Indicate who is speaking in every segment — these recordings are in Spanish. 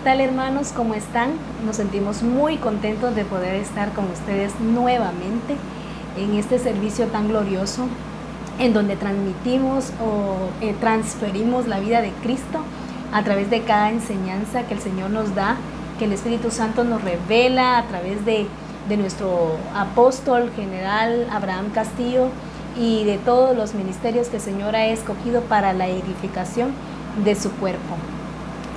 Speaker 1: tal, hermanos? ¿Cómo están? Nos sentimos muy contentos de poder estar con ustedes nuevamente en este servicio tan glorioso en donde transmitimos o transferimos la vida de Cristo a través de cada enseñanza que el Señor nos da, que el Espíritu Santo nos revela a través de nuestro apóstol general Abraham Castillo y de todos los ministerios que el Señor ha escogido para la edificación de su cuerpo.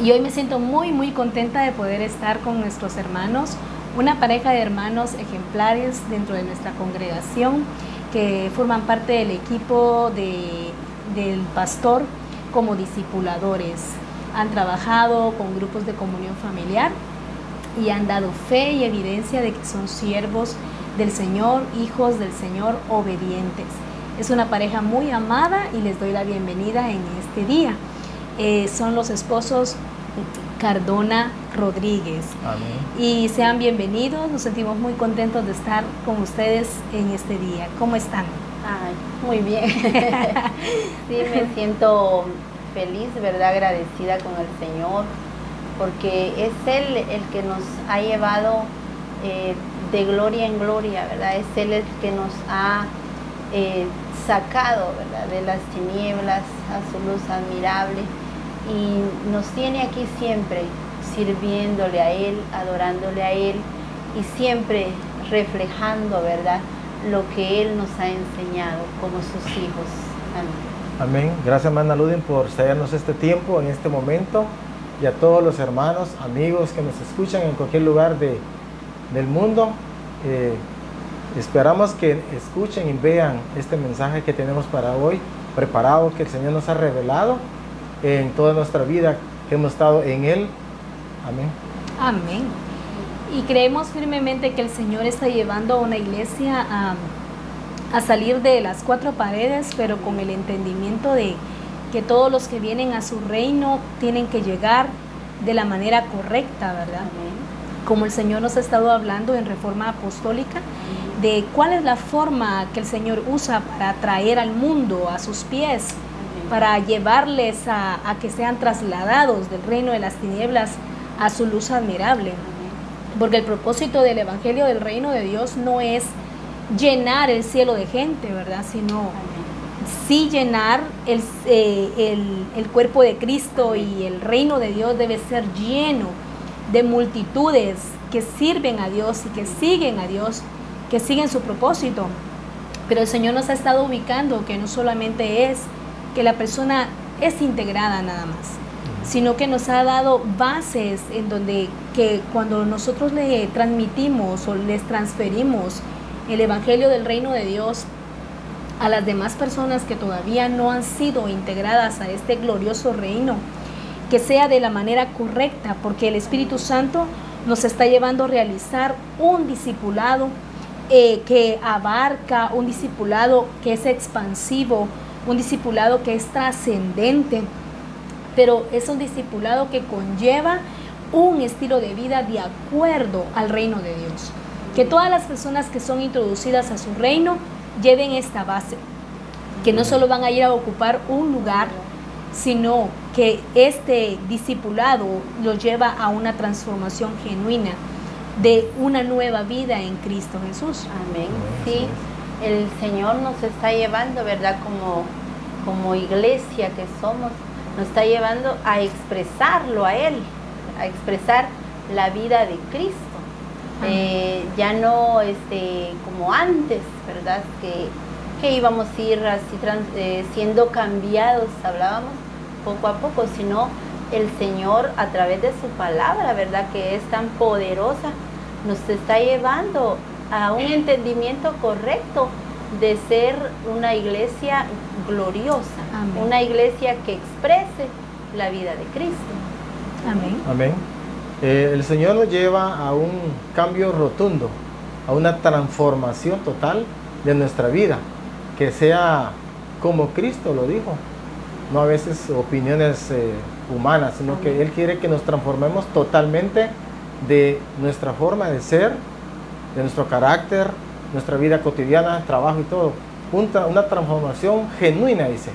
Speaker 1: Y hoy me siento muy contenta de poder estar con nuestros hermanos, una pareja de hermanos ejemplares dentro de nuestra congregación que forman parte del equipo del pastor como discipuladores. Han trabajado con grupos de comunión familiar y han dado fe y evidencia de que son siervos del Señor, hijos del Señor, obedientes. Es una pareja muy amada y les doy la bienvenida en este día. Son los esposos Cardona Rodríguez.
Speaker 2: Amén.
Speaker 1: Y sean bienvenidos, nos sentimos muy contentos de estar con ustedes en este día. ¿Cómo están?
Speaker 3: Ay, muy bien. Sí, me siento feliz, ¿verdad? Agradecida con el Señor, porque es Él el que nos ha llevado de gloria en gloria, ¿verdad? Es Él el que nos ha sacado, ¿verdad?, de las tinieblas a su luz admirable, y nos tiene aquí siempre sirviéndole a Él, adorándole a Él y siempre reflejando, ¿verdad?, lo que Él nos ha enseñado como sus hijos. Amén.
Speaker 2: Amén. Gracias, hermana Luden, por cedernos este tiempo en este momento, y a todos los hermanos, amigos que nos escuchan en cualquier lugar del mundo. Esperamos que escuchen y vean este mensaje que tenemos para hoy, preparado, que el Señor nos ha revelado en toda nuestra vida, que hemos estado en Él. Amén.
Speaker 1: Amén. Y creemos firmemente que el Señor está llevando a una iglesia a salir de las cuatro paredes, pero con el entendimiento de que todos los que vienen a su reino tienen que llegar de la manera correcta, ¿verdad?
Speaker 3: Amén.
Speaker 1: Como el Señor nos ha estado hablando en Reforma Apostólica, de cuál es la forma que el Señor usa para traer al mundo a sus pies, para llevarles a que sean trasladados del reino de las tinieblas a su luz admirable. Porque el propósito del Evangelio del Reino de Dios no es llenar el cielo de gente, ¿verdad? Sino sí llenar el cuerpo de Cristo, y el reino de Dios debe ser lleno de multitudes que sirven a Dios y que siguen a Dios, que siguen su propósito. Pero el Señor nos ha estado ubicando que no solamente es que la persona es integrada nada más, sino que nos ha dado bases en donde que cuando nosotros le transmitimos o les transferimos el Evangelio del Reino de Dios a las demás personas que todavía no han sido integradas a este glorioso reino, que sea de la manera correcta, porque el Espíritu Santo nos está llevando a realizar un discipulado que abarca, un discipulado que es expansivo, un discipulado que es trascendente, pero es un discipulado que conlleva un estilo de vida de acuerdo al reino de Dios. Que todas las personas que son introducidas a su reino lleven esta base, que no solo van a ir a ocupar un lugar, sino que este discipulado los lleva a una transformación genuina de una nueva vida en Cristo Jesús.
Speaker 3: Amén. Sí, el Señor nos está llevando, ¿verdad?, como iglesia que somos, nos está llevando a expresarlo a Él, a expresar la vida de Cristo. Ya no como antes, ¿verdad?, que íbamos a ir así siendo cambiados, hablábamos poco a poco, sino el Señor a través de su palabra, ¿verdad?, que es tan poderosa, nos está llevando a un entendimiento correcto de ser una iglesia gloriosa. Amén. Una iglesia que exprese la vida de Cristo.
Speaker 1: Amén.
Speaker 2: Amén. El Señor nos lleva a un cambio rotundo, a una transformación total de nuestra vida, que sea como Cristo lo dijo, no a veces opiniones humanas, sino Amén. Que Él quiere que nos transformemos totalmente de nuestra forma de ser, de nuestro carácter, nuestra vida cotidiana, trabajo y todo. Una transformación genuina, dice,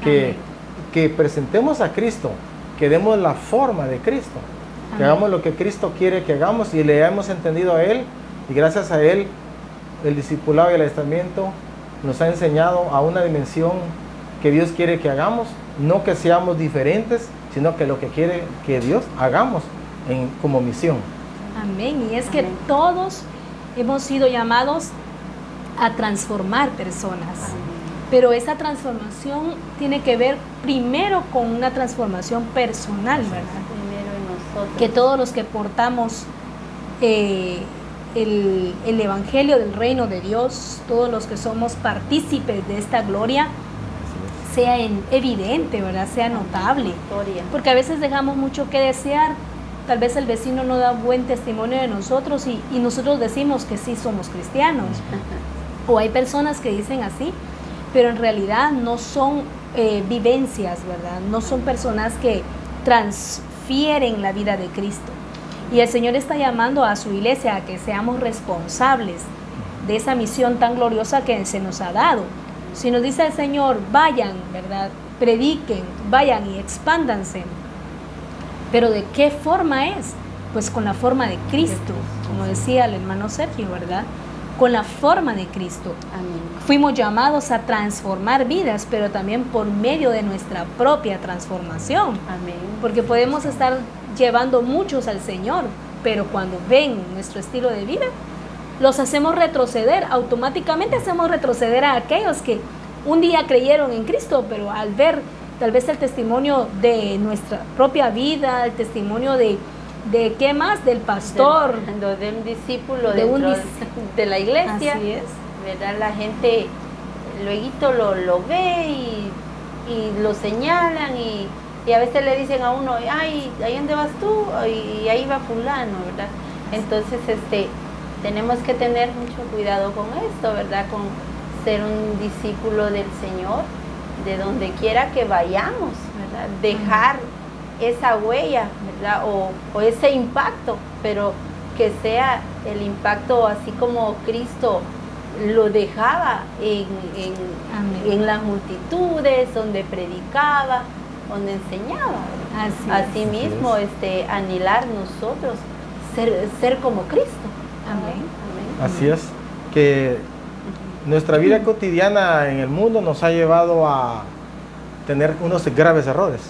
Speaker 2: que presentemos a Cristo, que demos la forma de Cristo. que hagamos lo que Cristo quiere que hagamos y le hemos entendido a Él, y gracias a Él el discipulado y el adiestramiento nos ha enseñado a una dimensión que Dios quiere que hagamos, no que seamos diferentes, sino que lo que quiere que Dios hagamos como misión.
Speaker 1: Amén. Y es que todos hemos sido llamados a transformar personas. Pero esa transformación tiene que ver primero con una transformación personal, ¿verdad?
Speaker 3: Primero en nosotros.
Speaker 1: Que todos los que portamos el Evangelio del Reino de Dios, todos los que somos partícipes de esta gloria, sea evidente, ¿verdad? Sea notable. Porque a veces dejamos mucho que desear. Tal vez el vecino no da buen testimonio de nosotros y nosotros decimos que sí somos cristianos. O hay personas que dicen así, pero en realidad no son vivencias, ¿verdad? No son personas que transfieren la vida de Cristo. Y el Señor está llamando a su iglesia a que seamos responsables de esa misión tan gloriosa que se nos ha dado. Si nos dice el Señor, vayan, ¿verdad? Prediquen, vayan y expándanse. Pero ¿de qué forma es? Pues con la forma de Cristo, como decía el hermano Sergio, ¿verdad? Con la forma de Cristo.
Speaker 3: Amén.
Speaker 1: Fuimos llamados a transformar vidas, pero también por medio de nuestra propia transformación.
Speaker 3: Amén.
Speaker 1: Porque podemos estar llevando muchos al Señor, pero cuando ven nuestro estilo de vida, los hacemos retroceder. Automáticamente hacemos retroceder a aquellos que un día creyeron en Cristo, pero al ver tal vez el testimonio de nuestra propia vida, el testimonio de ¿qué más? Del pastor.
Speaker 3: De un discípulo
Speaker 1: de
Speaker 3: de la iglesia.
Speaker 1: Así es.
Speaker 3: ¿Verdad? La gente luego lo ve y lo señalan y a veces le dicen a uno, ay, ¿ahí dónde vas tú? Y ahí va fulano, ¿verdad? Entonces, tenemos que tener mucho cuidado con esto, ¿verdad? Con ser un discípulo del Señor, de donde quiera que vayamos, ¿verdad? Dejar esa huella, ¿verdad? O ese impacto, pero que sea el impacto así como Cristo lo dejaba en las multitudes, donde predicaba, donde enseñaba. Así mismo, anhelar nosotros ser como Cristo.
Speaker 1: Amén.
Speaker 3: Amén.
Speaker 2: Así es, que nuestra vida cotidiana en el mundo nos ha llevado a tener unos graves errores.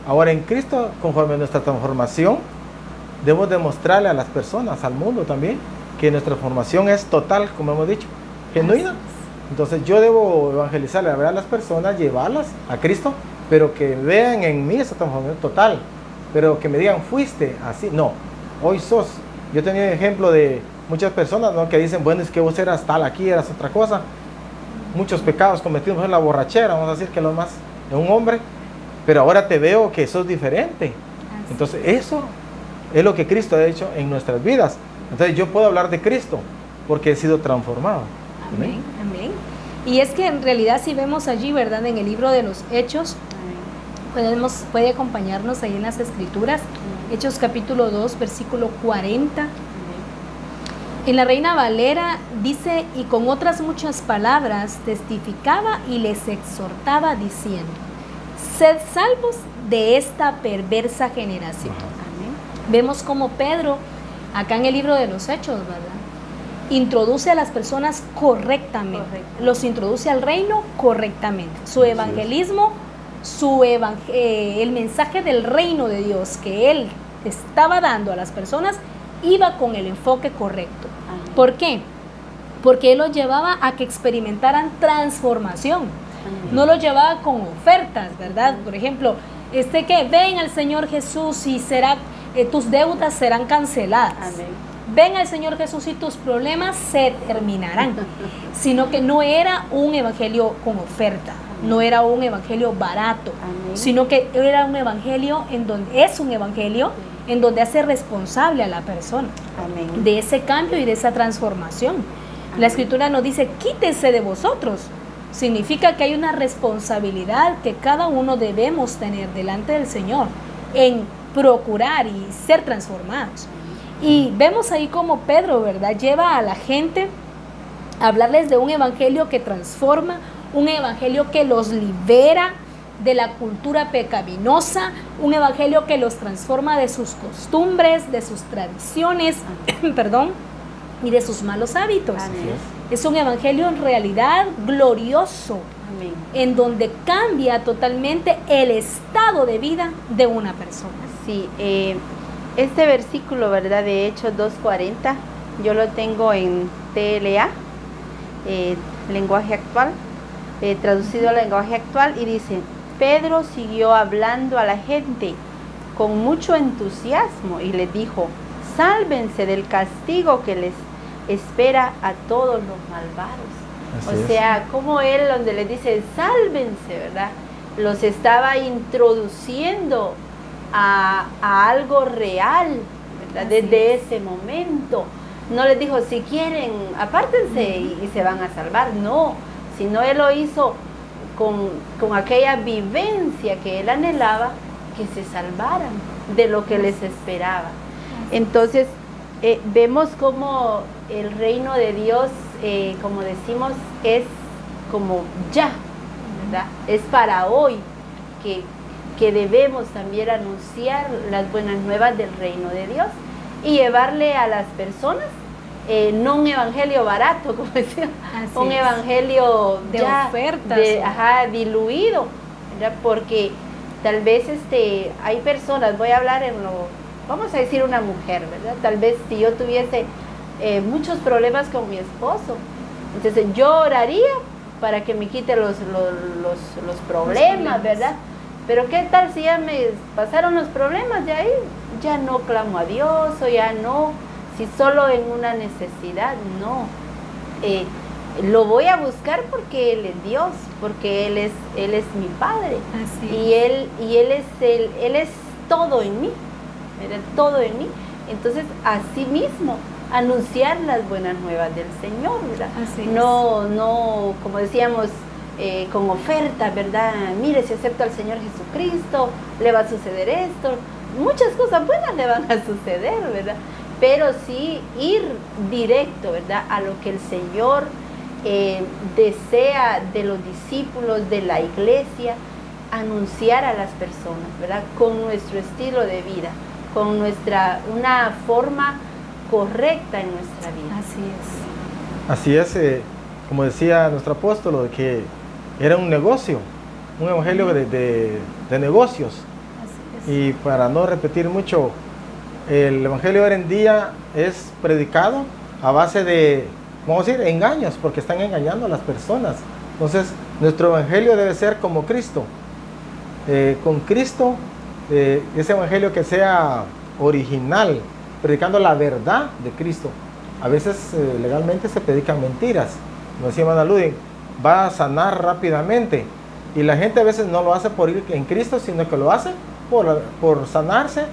Speaker 2: Ahora en Cristo, conforme a nuestra transformación, debemos demostrarle a las personas, al mundo también, que nuestra formación es total, como hemos dicho, genuina. Entonces yo debo evangelizarle a las personas, llevarlas a Cristo, pero que vean en mí esa transformación total, pero que me digan, fuiste así. No, hoy sos. Yo tenía ejemplo de muchas personas, ¿no?, que dicen, bueno, es que vos eras tal, aquí eras otra cosa. Muchos pecados cometidos en la borrachera, vamos a decir que lo más de un hombre, pero ahora te veo que sos diferente. Entonces eso es lo que Cristo ha hecho en nuestras vidas. Entonces yo puedo hablar de Cristo porque he sido transformado.
Speaker 1: Amén, amén. Y es que en realidad si vemos allí, ¿verdad?, en el libro de los Hechos, puede acompañarnos ahí en las Escrituras, Hechos capítulo 2, versículo 40. En la Reina Valera dice, y con otras muchas palabras testificaba y les exhortaba diciendo, sed salvos de esta perversa generación. Amén. Vemos como Pedro, acá en el libro de los Hechos, ¿verdad?, introduce a las personas correctamente, los introduce al reino correctamente. Su evangelismo, el mensaje del reino de Dios que él estaba dando a las personas iba con el enfoque correcto.
Speaker 3: Amén.
Speaker 1: ¿Por qué? Porque él los llevaba a que experimentaran transformación. Amén. No los llevaba con ofertas, ¿verdad? Por ejemplo, que ven al Señor Jesús y tus deudas serán canceladas.
Speaker 3: Amén.
Speaker 1: Ven al Señor Jesús y tus problemas se terminarán. Sino que no era un evangelio con oferta, no era un evangelio barato. Amén. Sino que era un evangelio en donde hace responsable a la persona. Amén. De ese cambio y de esa transformación. Amén. La Escritura nos dice, quítese de vosotros. Significa que hay una responsabilidad que cada uno debemos tener delante del Señor en procurar y ser transformados. Y vemos ahí como Pedro, ¿verdad?, lleva a la gente a hablarles de un evangelio que transforma, un evangelio que los libera, de la cultura pecaminosa, un evangelio que los transforma de sus costumbres, de sus tradiciones, perdón, y de sus malos hábitos.
Speaker 3: Amén.
Speaker 1: Es un evangelio en realidad glorioso,
Speaker 3: Amén.
Speaker 1: en donde cambia totalmente el estado de vida de una persona.
Speaker 3: Sí, este versículo, ¿verdad? De Hechos 2:40, yo lo tengo en TLA, lenguaje actual, traducido al lenguaje actual, y dice: Pedro siguió hablando a la gente con mucho entusiasmo y les dijo: sálvense del castigo que les espera a todos los malvados.
Speaker 2: Así
Speaker 3: O sea, como él, donde les dice sálvense, ¿verdad? Los estaba introduciendo a algo real, ¿verdad?
Speaker 1: Así
Speaker 3: Desde ese momento. No les dijo, si quieren, apártense y se van a salvar. No, sino él lo hizo con aquella vivencia que él anhelaba, que se salvaran de lo que les esperaba. Entonces, vemos como el reino de Dios, como decimos, es como ya, ¿verdad? Es para hoy que debemos también anunciar las buenas nuevas del reino de Dios y llevarle a las personas, no un evangelio barato, como decía, un evangelio
Speaker 1: de
Speaker 3: ya
Speaker 1: ofertas,
Speaker 3: diluido, ¿verdad? Porque tal vez hay personas, voy a hablar vamos a decir una mujer, ¿verdad? Tal vez si yo tuviese muchos problemas con mi esposo, entonces yo oraría para que me quite los problemas, ¿verdad? Pero ¿qué tal si ya me pasaron los problemas de ahí? Ya no clamo a Dios, o ya no, si solo en una necesidad, no. Lo voy a buscar porque Él es Dios, porque Él es mi Padre.
Speaker 1: Así
Speaker 3: y Él es todo en mí, ¿verdad? Todo en mí. Entonces, así mismo, anunciar las buenas nuevas del Señor, ¿verdad?
Speaker 1: Así
Speaker 3: No, como decíamos, con oferta, ¿verdad? Mire, si acepto al Señor Jesucristo, le va a suceder esto. Muchas cosas buenas le van a suceder, ¿verdad? Pero sí ir directo, ¿verdad? A lo que el Señor desea de los discípulos, de la iglesia, anunciar a las personas, ¿verdad? Con nuestro estilo de vida, con una forma correcta en nuestra vida.
Speaker 1: Así es.
Speaker 2: Así es, como decía nuestro apóstol, de que era un negocio, un evangelio de negocios.
Speaker 1: Así es.
Speaker 2: Y para no repetir mucho, el evangelio hoy en día es predicado a base de, vamos a decir, engaños, porque están engañando a las personas. Entonces, nuestro evangelio debe ser como Cristo. Con Cristo, ese evangelio que sea original, predicando la verdad de Cristo. A veces legalmente se predican mentiras. Como decía Hermana Ludin, va a sanar rápidamente. Y la gente a veces no lo hace por ir en Cristo, sino que lo hace por sanarse,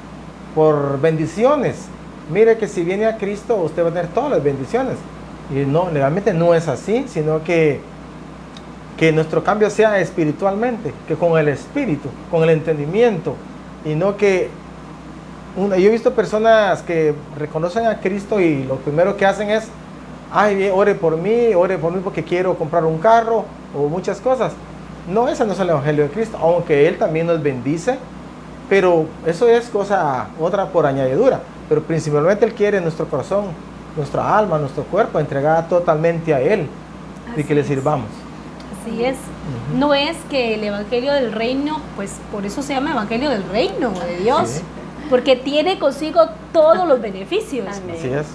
Speaker 2: por bendiciones. Mire que si viene a Cristo, usted va a tener todas las bendiciones. Y no, legalmente no es así, sino que nuestro cambio sea espiritualmente, que con el espíritu, con el entendimiento, y no que yo he visto personas que reconocen a Cristo y lo primero que hacen es, ay, ore por mí porque quiero comprar un carro o muchas cosas. No, ese no es el evangelio de Cristo, aunque Él también nos bendice, pero eso es otra por añadidura. Pero principalmente Él quiere nuestro corazón, nuestra alma, nuestro cuerpo entregada totalmente a Él y que le sirvamos.
Speaker 1: Así es. No es que el evangelio del reino, pues por eso se llama evangelio del reino de Dios,
Speaker 2: Sí.
Speaker 1: porque tiene consigo todos los beneficios,
Speaker 3: Amén.
Speaker 2: Así es.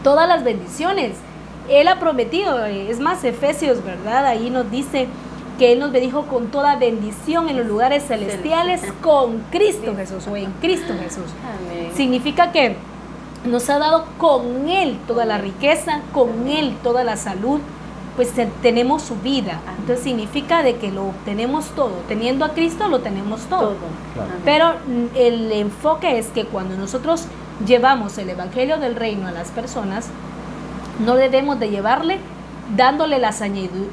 Speaker 1: todas las bendiciones. Él ha prometido, es más, Efesios, ¿verdad? Ahí nos dice que Él nos bendijo con toda bendición en los lugares celestiales con Cristo Jesús o en Cristo Jesús.
Speaker 3: Amén.
Speaker 1: Significa que nos ha dado con Él toda la riqueza, con Él toda la salud, pues tenemos su vida. Entonces significa de que lo obtenemos todo. Teniendo a Cristo lo tenemos todo.
Speaker 3: Todo.
Speaker 2: Claro.
Speaker 3: Amén.
Speaker 1: Pero el enfoque es que cuando nosotros llevamos el evangelio del reino a las personas, no debemos de llevarle dándole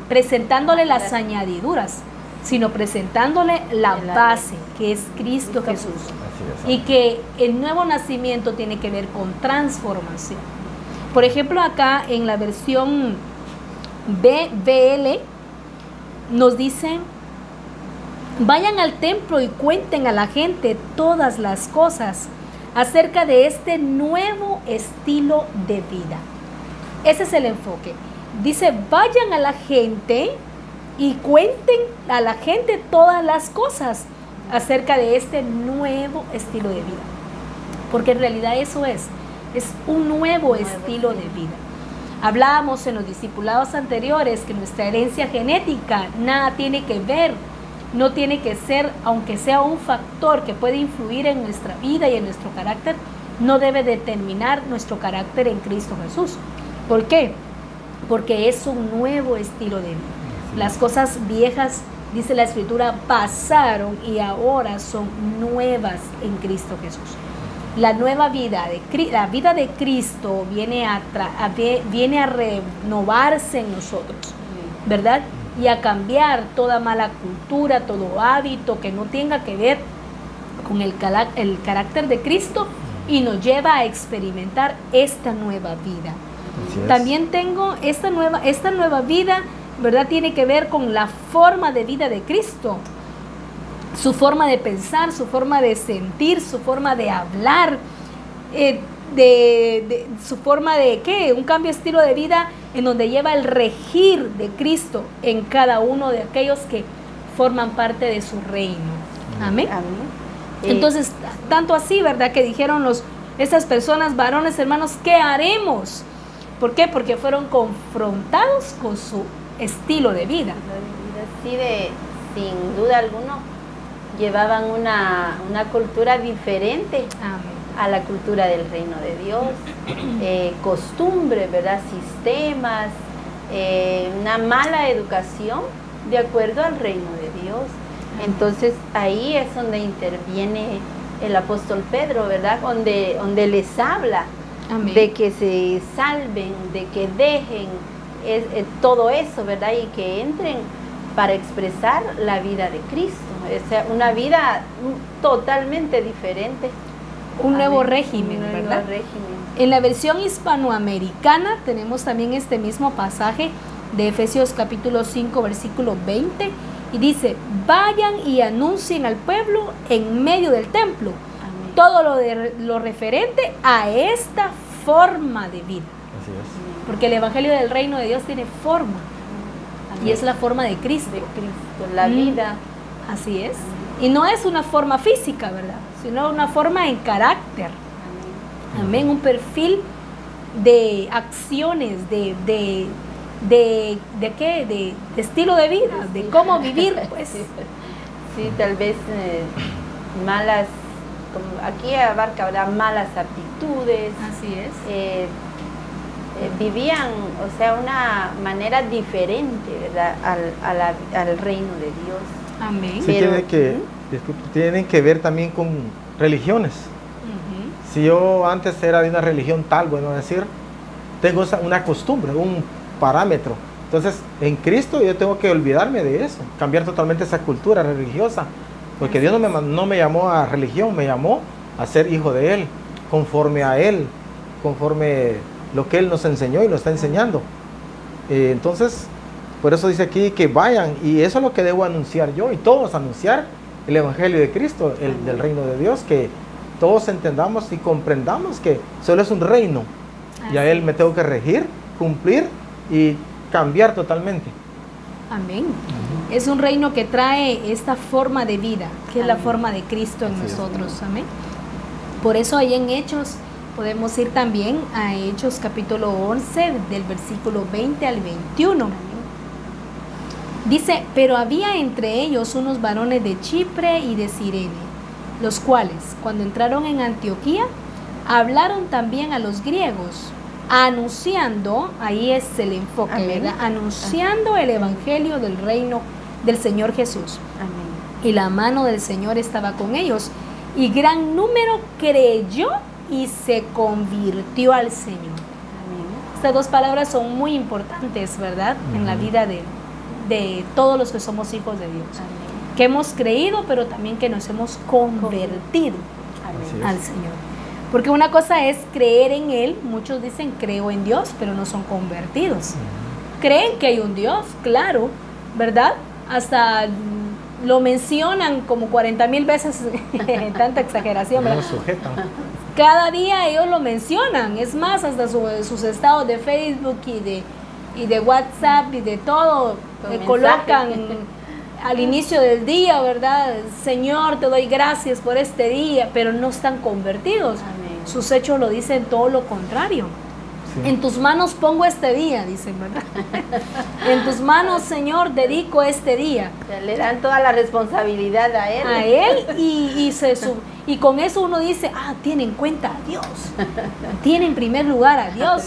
Speaker 1: presentándole las añadiduras, sino presentándole la base, que es Cristo Jesús.
Speaker 2: Así es.
Speaker 1: Y que el nuevo nacimiento tiene que ver con transformación. Por ejemplo, acá en la versión BBL nos dice, Vayan al templo y cuenten a la gente todas las cosas acerca de este nuevo estilo de vida. Ese es el enfoque. Dice, vayan a la gente y cuenten a la gente todas las cosas acerca de este nuevo estilo de vida. Porque en realidad eso es un nuevo estilo de vida. Hablábamos en los discipulados anteriores que nuestra herencia genética nada tiene que ver, no tiene que ser, aunque sea un factor que puede influir en nuestra vida y en nuestro carácter, no debe determinar nuestro carácter en Cristo Jesús. ¿Por qué? Porque es un nuevo estilo de vida. Las cosas viejas, dice la Escritura, pasaron y ahora son nuevas en Cristo Jesús. La nueva vida, la vida de Cristo viene a renovarse en nosotros, ¿verdad? Y a cambiar toda mala cultura, todo hábito que no tenga que ver con el carácter de Cristo y nos lleva a experimentar esta nueva vida. También tengo esta nueva vida, ¿verdad? Tiene que ver con la forma de vida de Cristo. Su forma de pensar, su forma de sentir, su forma de hablar, su forma de ¿qué? Un cambio de estilo de vida en donde lleva el regir de Cristo en cada uno de aquellos que forman parte de su reino. Amén. Entonces, tanto así, ¿verdad? Que dijeron estas personas, varones, hermanos, ¿qué haremos? ¿Por qué? Porque fueron confrontados con su estilo de vida.
Speaker 3: Sí, sin duda alguna, llevaban una cultura diferente.
Speaker 1: Amén.
Speaker 3: A la cultura del reino de Dios, costumbres, ¿verdad? Sistemas, una mala educación de acuerdo al reino de Dios. Entonces ahí es donde interviene el apóstol Pedro, ¿verdad? Donde les habla. Amén. De que se salven, de que dejen todo eso, ¿verdad? Y que entren para expresar la vida de Cristo. Es una vida totalmente diferente.
Speaker 1: Un nuevo régimen, ¿verdad? En la versión hispanoamericana tenemos también este mismo pasaje de Efesios capítulo 5, versículo 20, y dice, vayan y anuncien al pueblo en medio del templo. Amén. Todo lo referente a esta forma de vida.
Speaker 2: Así es.
Speaker 1: Porque el Evangelio del Reino de Dios tiene forma. Amén. Y es la forma de Cristo.
Speaker 3: De Cristo, la vida.
Speaker 1: Así es. Y no es una forma física, ¿verdad? Sino una forma en carácter. Amén. Un perfil de acciones, de qué, de estilo de vida, de cómo vivir, pues.
Speaker 3: Sí, tal vez malas, como aquí abarca, ¿verdad? Malas aptitudes.
Speaker 1: Así es.
Speaker 3: Vivían, o sea, una manera diferente, ¿verdad? Al reino de Dios.
Speaker 1: Amén.
Speaker 2: Sí, tienen que ver también con religiones. Si yo antes era de una religión tal, bueno, decir, tengo una costumbre, un parámetro. Entonces, en Cristo yo tengo que olvidarme de eso, cambiar totalmente esa cultura religiosa, porque Dios no me llamó a religión, me llamó a ser hijo de Él, conforme lo que Él nos enseñó y nos está enseñando. Entonces, por eso dice aquí que vayan, y eso es lo que debo anunciar yo, y todos anunciar el Evangelio de Cristo, del reino de Dios, que todos entendamos y comprendamos que solo es un reino, y a Él me tengo que regir, cumplir y cambiar totalmente.
Speaker 1: Amén. Es un reino que trae esta forma de vida, que es la forma de Cristo en nosotros. Amén. Por eso ahí en Hechos, podemos ir también a Hechos capítulo 11, del versículo 20 al 21. Dice, pero había entre ellos unos varones de Chipre y de Cirene, los cuales, cuando entraron en Antioquía, hablaron también a los griegos, anunciando, ahí es el enfoque, amén, ¿verdad? Anunciando el evangelio del reino del Señor Jesús. Amén. Y la mano del Señor estaba con ellos, y gran número creyó y se convirtió al Señor. Amén. Estas dos palabras son muy importantes, ¿verdad? En la vida de todos los que somos hijos de Dios. Amén. Que hemos creído, pero también que nos hemos convertido al Señor. Porque una cosa es creer en Él, muchos dicen creo en Dios, pero no son convertidos. Creen que hay un Dios, claro, ¿verdad? Hasta lo mencionan como 40,000 veces, tanta exageración,
Speaker 2: No
Speaker 1: ¿verdad?
Speaker 2: nos sujetan.
Speaker 1: Cada día ellos lo mencionan, es más, hasta sus estados de Facebook y de WhatsApp y de todo, colocan al inicio del día, ¿verdad? Señor, te doy gracias por este día, pero no están convertidos.
Speaker 3: Amén.
Speaker 1: Sus hechos lo dicen todo lo contrario.
Speaker 2: Sí.
Speaker 1: En tus manos pongo este día, dicen, ¿verdad? En tus manos, Señor, dedico este día.
Speaker 3: O sea, le dan toda la responsabilidad a él.
Speaker 1: A Él y con eso uno dice, tiene en cuenta a Dios, tiene en primer lugar a Dios,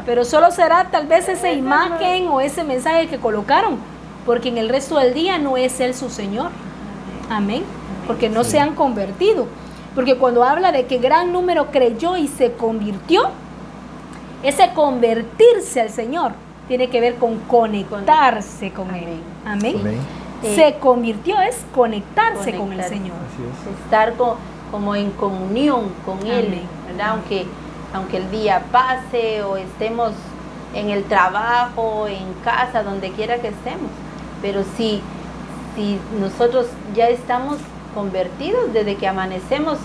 Speaker 1: pero solo será tal vez esa imagen o ese mensaje que colocaron, porque en el resto del día no es Él su Señor. Amén, porque no se han convertido, porque cuando habla de que gran número creyó y se convirtió, ese convertirse al Señor tiene que ver con conectarse con Él. Amén.
Speaker 2: Amén.
Speaker 1: Se convirtió es conectarse con el
Speaker 3: Conectarse.
Speaker 1: Señor.
Speaker 2: Así es.
Speaker 3: Estar como en comunión con Él,
Speaker 1: Amén.
Speaker 3: ¿verdad? Aunque el día pase o estemos en el trabajo, en casa, donde quiera que estemos, pero si nosotros ya estamos convertidos desde que amanecemos,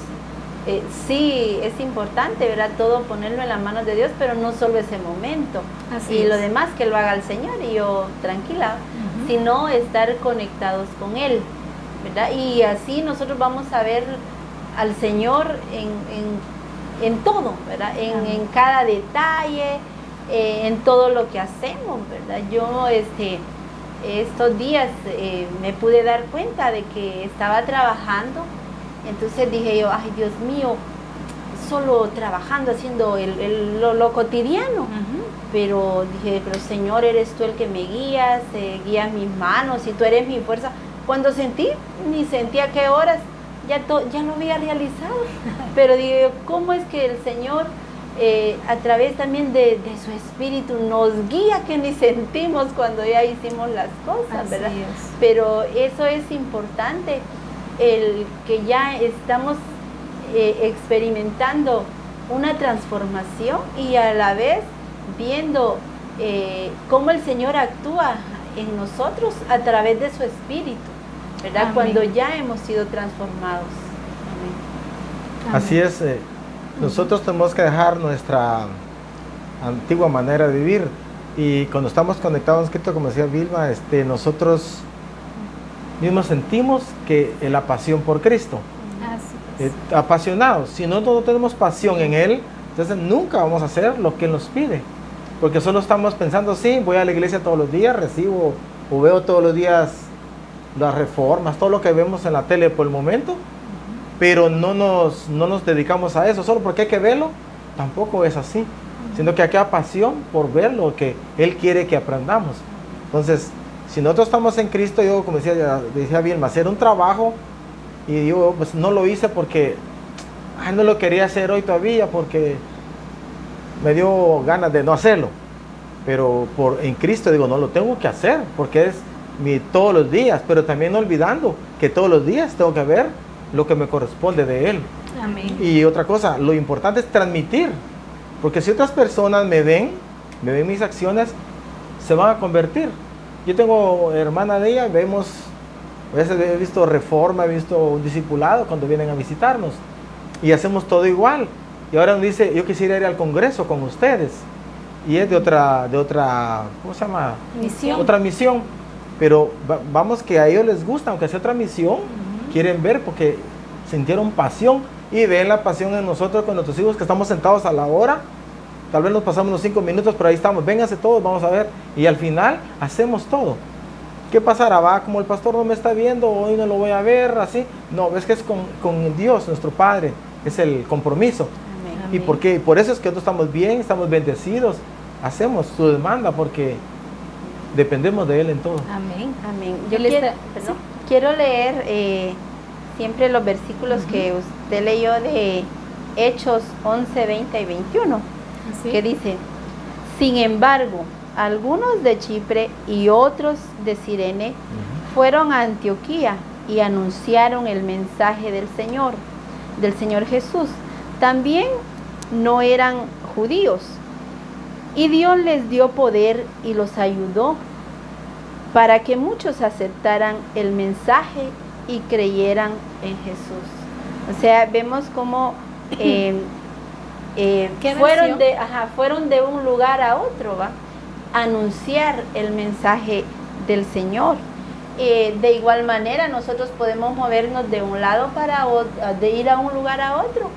Speaker 3: sí es importante, ¿verdad? Todo ponerlo en las manos de Dios, pero no solo ese momento.
Speaker 1: Así
Speaker 3: Y lo
Speaker 1: es.
Speaker 3: demás que lo haga el Señor y yo tranquila,
Speaker 1: Ujú.
Speaker 3: sino estar conectados con Él, ¿verdad? Y así nosotros vamos a ver al Señor en todo, ¿verdad? En cada detalle, en todo lo que hacemos, ¿verdad? Yo estos días me pude dar cuenta de que estaba trabajando, entonces dije yo, ay Dios mío, solo trabajando, haciendo lo cotidiano.
Speaker 1: Ujú.
Speaker 3: Pero dije, pero Señor, eres tú el que me guías, guías mis manos y tú eres mi fuerza. Cuando ni sentía qué horas, ya lo había realizado. Pero dije, ¿cómo es que el Señor, a través también de su Espíritu, nos guía que ni sentimos cuando ya hicimos las cosas,
Speaker 1: Así
Speaker 3: ¿verdad?
Speaker 1: es.
Speaker 3: Pero eso es importante, el que ya estamos experimentando una transformación y a la vez viendo cómo el Señor actúa en nosotros a través de su Espíritu, ¿verdad?
Speaker 1: Amén.
Speaker 3: Cuando ya hemos sido transformados. Amén.
Speaker 2: Así es, nosotros tenemos que dejar nuestra antigua manera de vivir y cuando estamos conectados, como decía Vilma, nosotros mismos sentimos que la pasión por Cristo,
Speaker 1: Así es.
Speaker 2: apasionados. Si no tenemos pasión en Él, entonces nunca vamos a hacer lo que Él nos pide, porque solo estamos pensando, sí, voy a la iglesia todos los días, recibo o veo todos los días las reformas, todo lo que vemos en la tele por el momento, pero no nos dedicamos a eso, solo porque hay que verlo, tampoco es así, sino que hay que haber pasión por ver lo que Él quiere que aprendamos. Entonces, si nosotros estamos en Cristo, yo, como decía Vilma, hacer un trabajo, y yo pues no lo hice porque no lo quería hacer hoy todavía, porque me dio ganas de no hacerlo, pero en Cristo digo, no lo tengo que hacer, porque es todos los días, pero también no olvidando que todos los días tengo que ver lo que me corresponde de Él.
Speaker 1: Amén.
Speaker 2: Y otra cosa, lo importante es transmitir, porque si otras personas me ven mis acciones, se van a convertir. Yo tengo hermana de ella, a veces he visto Reforma, he visto un discipulado cuando vienen a visitarnos, y hacemos todo igual. Y ahora nos dice, yo quisiera ir al Congreso con ustedes, y es de otra, ¿cómo se llama?
Speaker 1: Misión.
Speaker 2: Otra misión, pero vamos que a ellos les gusta, aunque sea otra misión, quieren ver porque sintieron pasión y ven la pasión en nosotros con nuestros hijos que estamos sentados a la hora, tal vez nos pasamos unos 5 minutos, pero ahí estamos, vénganse todos, vamos a ver, y al final hacemos todo. ¿Qué pasará? Va, como el pastor no me está viendo, hoy no lo voy a ver, así. No, es que es con Dios, nuestro Padre, es el compromiso.
Speaker 3: Amén.
Speaker 2: ¿Y por qué? Por eso es que nosotros estamos bien, estamos bendecidos, hacemos su demanda porque dependemos de Él en todo.
Speaker 1: Amén.
Speaker 3: Amén. Yo
Speaker 1: Él
Speaker 3: quiero,
Speaker 1: está-
Speaker 3: perdón, quiero leer siempre los versículos que usted leyó de Hechos 11, 20 y 21,
Speaker 1: Así.
Speaker 3: que dice, sin embargo, algunos de Chipre y otros de Cirene fueron a Antioquía y anunciaron el mensaje del Señor Jesús. También no eran judíos, y Dios les dio poder y los ayudó para que muchos aceptaran el mensaje y creyeran en Jesús. O sea, vemos cómo fueron de un lugar a otro, ¿va? Anunciar el mensaje del Señor. De igual manera, nosotros podemos movernos de un lado para otro, de ir a un lugar a otro,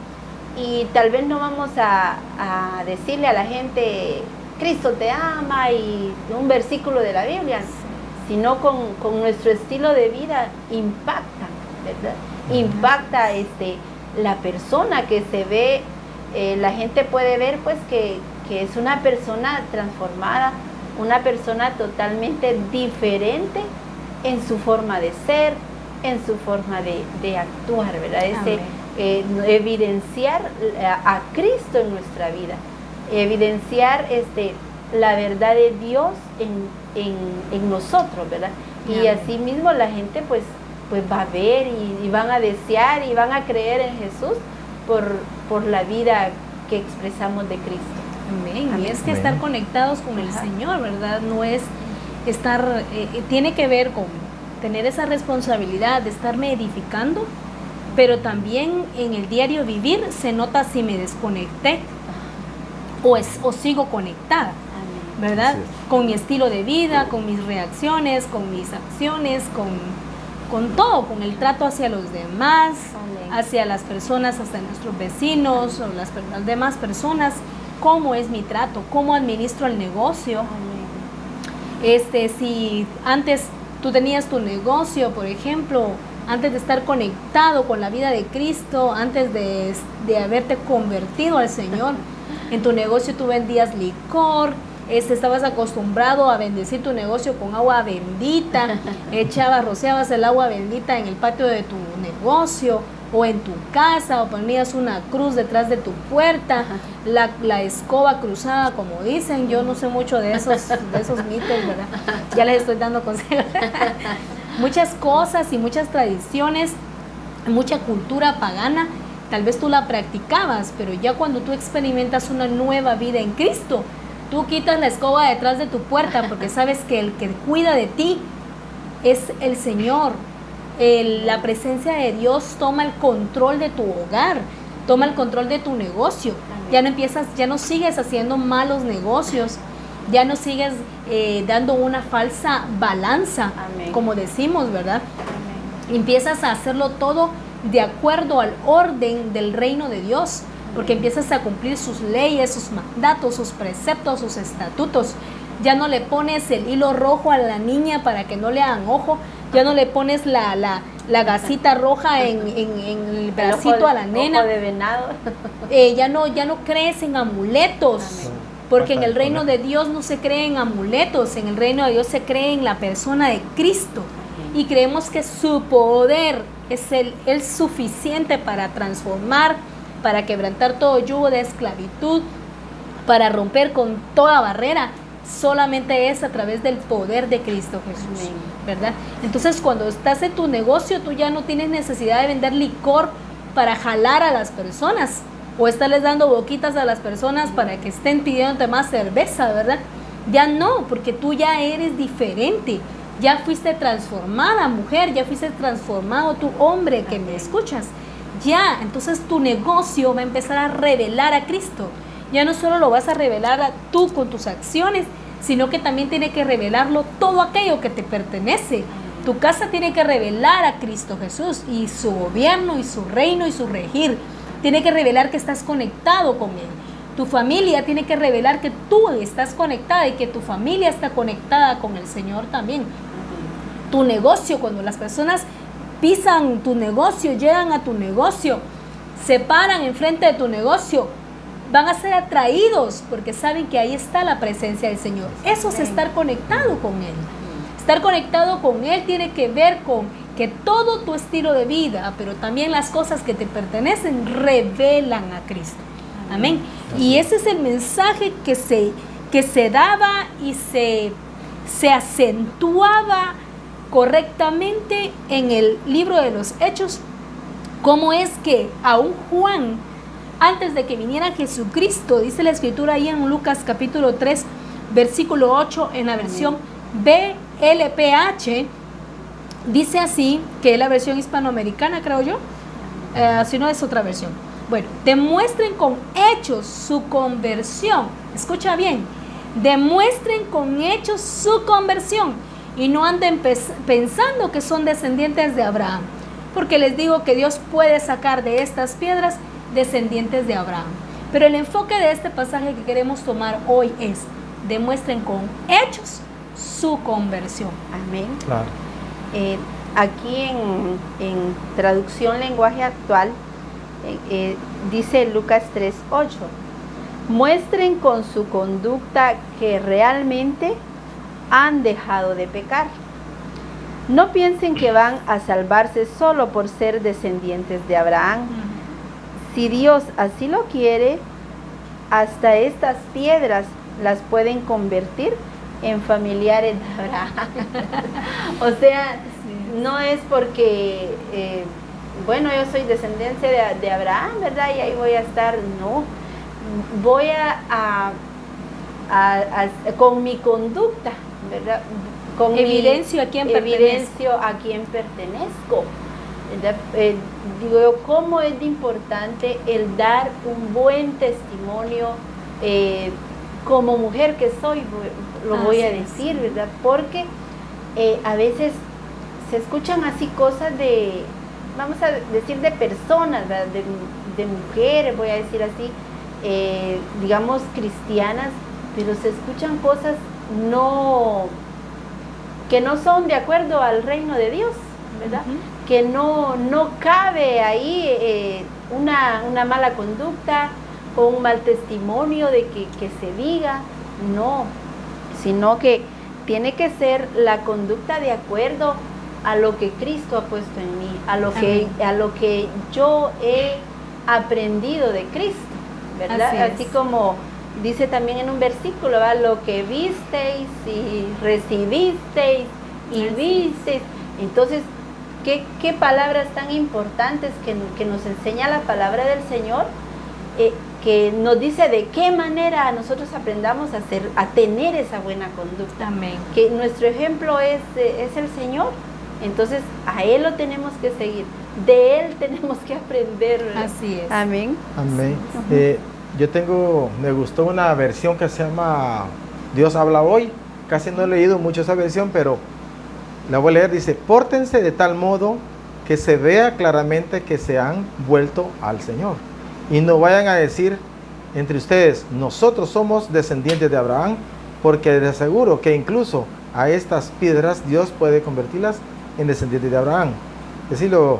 Speaker 3: y tal vez no vamos a decirle a la gente, Cristo te ama, y un versículo de la Biblia, sino con nuestro estilo de vida impacta, ¿verdad? Impacta la persona que se ve. La gente puede ver pues que es una persona transformada, una persona totalmente diferente en su forma de ser, en su forma de actuar, ¿verdad? Evidenciar a Cristo en nuestra vida, evidenciar la verdad de Dios en nosotros, ¿verdad? Y así mismo la gente pues va a ver y van a desear y van a creer en Jesús por la vida que expresamos de Cristo.
Speaker 1: Amén. Y es que estar conectados con el Señor, ¿verdad? No es estar, tiene que ver con tener esa responsabilidad de estarme edificando, pero también en el diario vivir se nota si me desconecté o sigo conectada, ¿verdad? Con mi estilo de vida, con mis reacciones, con mis acciones, con todo, con el trato hacia los demás, hacia las personas, hacia nuestros vecinos o las demás personas. ¿Cómo es mi trato? ¿Cómo administro el negocio? Si antes tú tenías tu negocio, por ejemplo, antes de estar conectado con la vida de Cristo, antes de haberte convertido al Señor, en tu negocio tú vendías licor, estabas acostumbrado a bendecir tu negocio con agua bendita, rociabas el agua bendita en el patio de tu negocio o en tu casa, o ponías una cruz detrás de tu puerta, la escoba cruzada, como dicen. Yo no sé mucho de esos mitos, ¿verdad? Ya les estoy dando consejos. Muchas cosas y muchas tradiciones, mucha cultura pagana, tal vez tú la practicabas, pero ya cuando tú experimentas una nueva vida en Cristo, tú quitas la escoba detrás de tu puerta porque sabes que el que cuida de ti es el Señor. La presencia de Dios toma el control de tu hogar, toma el control de tu negocio. Ya no sigues haciendo malos negocios, ya no sigues dando una falsa balanza, como decimos, ¿verdad? Empiezas a hacerlo todo de acuerdo al orden del reino de Dios, porque empiezas a cumplir sus leyes, sus mandatos, sus preceptos, sus estatutos. Ya no le pones el hilo rojo a la niña para que no le hagan ojo, ya no le pones la gasita roja en el bracito a la nena.
Speaker 3: Ojo de venado.
Speaker 1: Ya no crees en amuletos. Porque en el reino de Dios no se cree en amuletos, en el reino de Dios se cree en la persona de Cristo. Y creemos que su poder es el suficiente para transformar, para quebrantar todo yugo de esclavitud, para romper con toda barrera. Solamente es a través del poder de Cristo Jesús, ¿verdad? Entonces, cuando estás en tu negocio, tú ya no tienes necesidad de vender licor para jalar a las personas o estarles dando boquitas a las personas para que estén pidiéndote más cerveza, ¿verdad? Ya no, porque tú ya eres diferente. Ya fuiste transformada, mujer, ya fuiste transformado, tú hombre que me escuchas. Ya, entonces tu negocio va a empezar a revelar a Cristo. Ya no solo lo vas a revelar tú con tus acciones, sino que también tiene que revelarlo todo aquello que te pertenece. Tu casa tiene que revelar a Cristo Jesús y su gobierno y su reino y su regir. Tiene que revelar que estás conectado con Él. Tu familia tiene que revelar que tú estás conectada y que tu familia está conectada con el Señor también. Tu negocio, cuando las personas pisan tu negocio, llegan a tu negocio, se paran enfrente de tu negocio, van a ser atraídos porque saben que ahí está la presencia del Señor. Eso es estar conectado con Él. Estar conectado con Él tiene que ver con que todo tu estilo de vida, pero también las cosas que te pertenecen, revelan a Cristo. Amén. Y ese es el mensaje que se daba y se acentuaba correctamente en el libro de los Hechos. Cómo es que aún Juan, antes de que viniera Jesucristo, dice la escritura ahí en Lucas capítulo 3, versículo 8, en la versión LPH dice así, que es la versión hispanoamericana, creo yo, si no es otra versión. Bueno, demuestren con hechos su conversión. Escucha bien, demuestren con hechos su conversión y no anden pensando que son descendientes de Abraham, porque les digo que Dios puede sacar de estas piedras descendientes de Abraham. Pero el enfoque de este pasaje que queremos tomar hoy es: demuestren con hechos su conversión.
Speaker 3: Amén.
Speaker 2: Claro.
Speaker 3: Aquí en traducción lenguaje actual dice Lucas 3:8, muestren con su conducta que realmente han dejado de pecar. No piensen que van a salvarse solo por ser descendientes de Abraham. Si Dios así lo quiere, hasta estas piedras las pueden convertir en familiares de Abraham. O sea, no es porque, bueno, yo soy descendencia de Abraham, ¿verdad? Y ahí voy a estar, no. Voy con mi conducta, ¿verdad?
Speaker 1: Evidencio a quién
Speaker 3: pertenezco. Digo yo, ¿cómo es de importante el dar un buen testimonio como mujer que soy? Lo voy a decir, ¿verdad? Porque a veces se escuchan así cosas de, vamos a decir, de personas, ¿verdad? De mujeres, voy a decir así, digamos cristianas, pero se escuchan cosas que no son de acuerdo al reino de Dios, ¿verdad? Que no cabe ahí una mala conducta o un mal testimonio de que se diga, no, sino que tiene que ser la conducta de acuerdo a lo que Cristo ha puesto en mí, a lo que yo he aprendido de Cristo, ¿verdad? Así como dice también en un versículo, ¿verdad? Lo que visteis y recibisteis y visteis. Entonces, ¿qué palabras tan importantes que nos enseña la palabra del Señor? Que nos dice de qué manera nosotros aprendamos a tener esa buena conducta.
Speaker 1: Amén.
Speaker 3: Que nuestro ejemplo es el Señor, entonces a Él lo tenemos que seguir, de Él tenemos que aprender, ¿verdad?
Speaker 1: Así es.
Speaker 3: Amén.
Speaker 2: Amén. Me gustó una versión que se llama Dios habla hoy. Casi no he leído mucho esa versión, pero la voy a leer. Dice: pórtense de tal modo que se vea claramente que se han vuelto al Señor. Y no vayan a decir entre ustedes: nosotros somos descendientes de Abraham, porque les aseguro que incluso a estas piedras Dios puede convertirlas en descendientes de Abraham. Decirlo,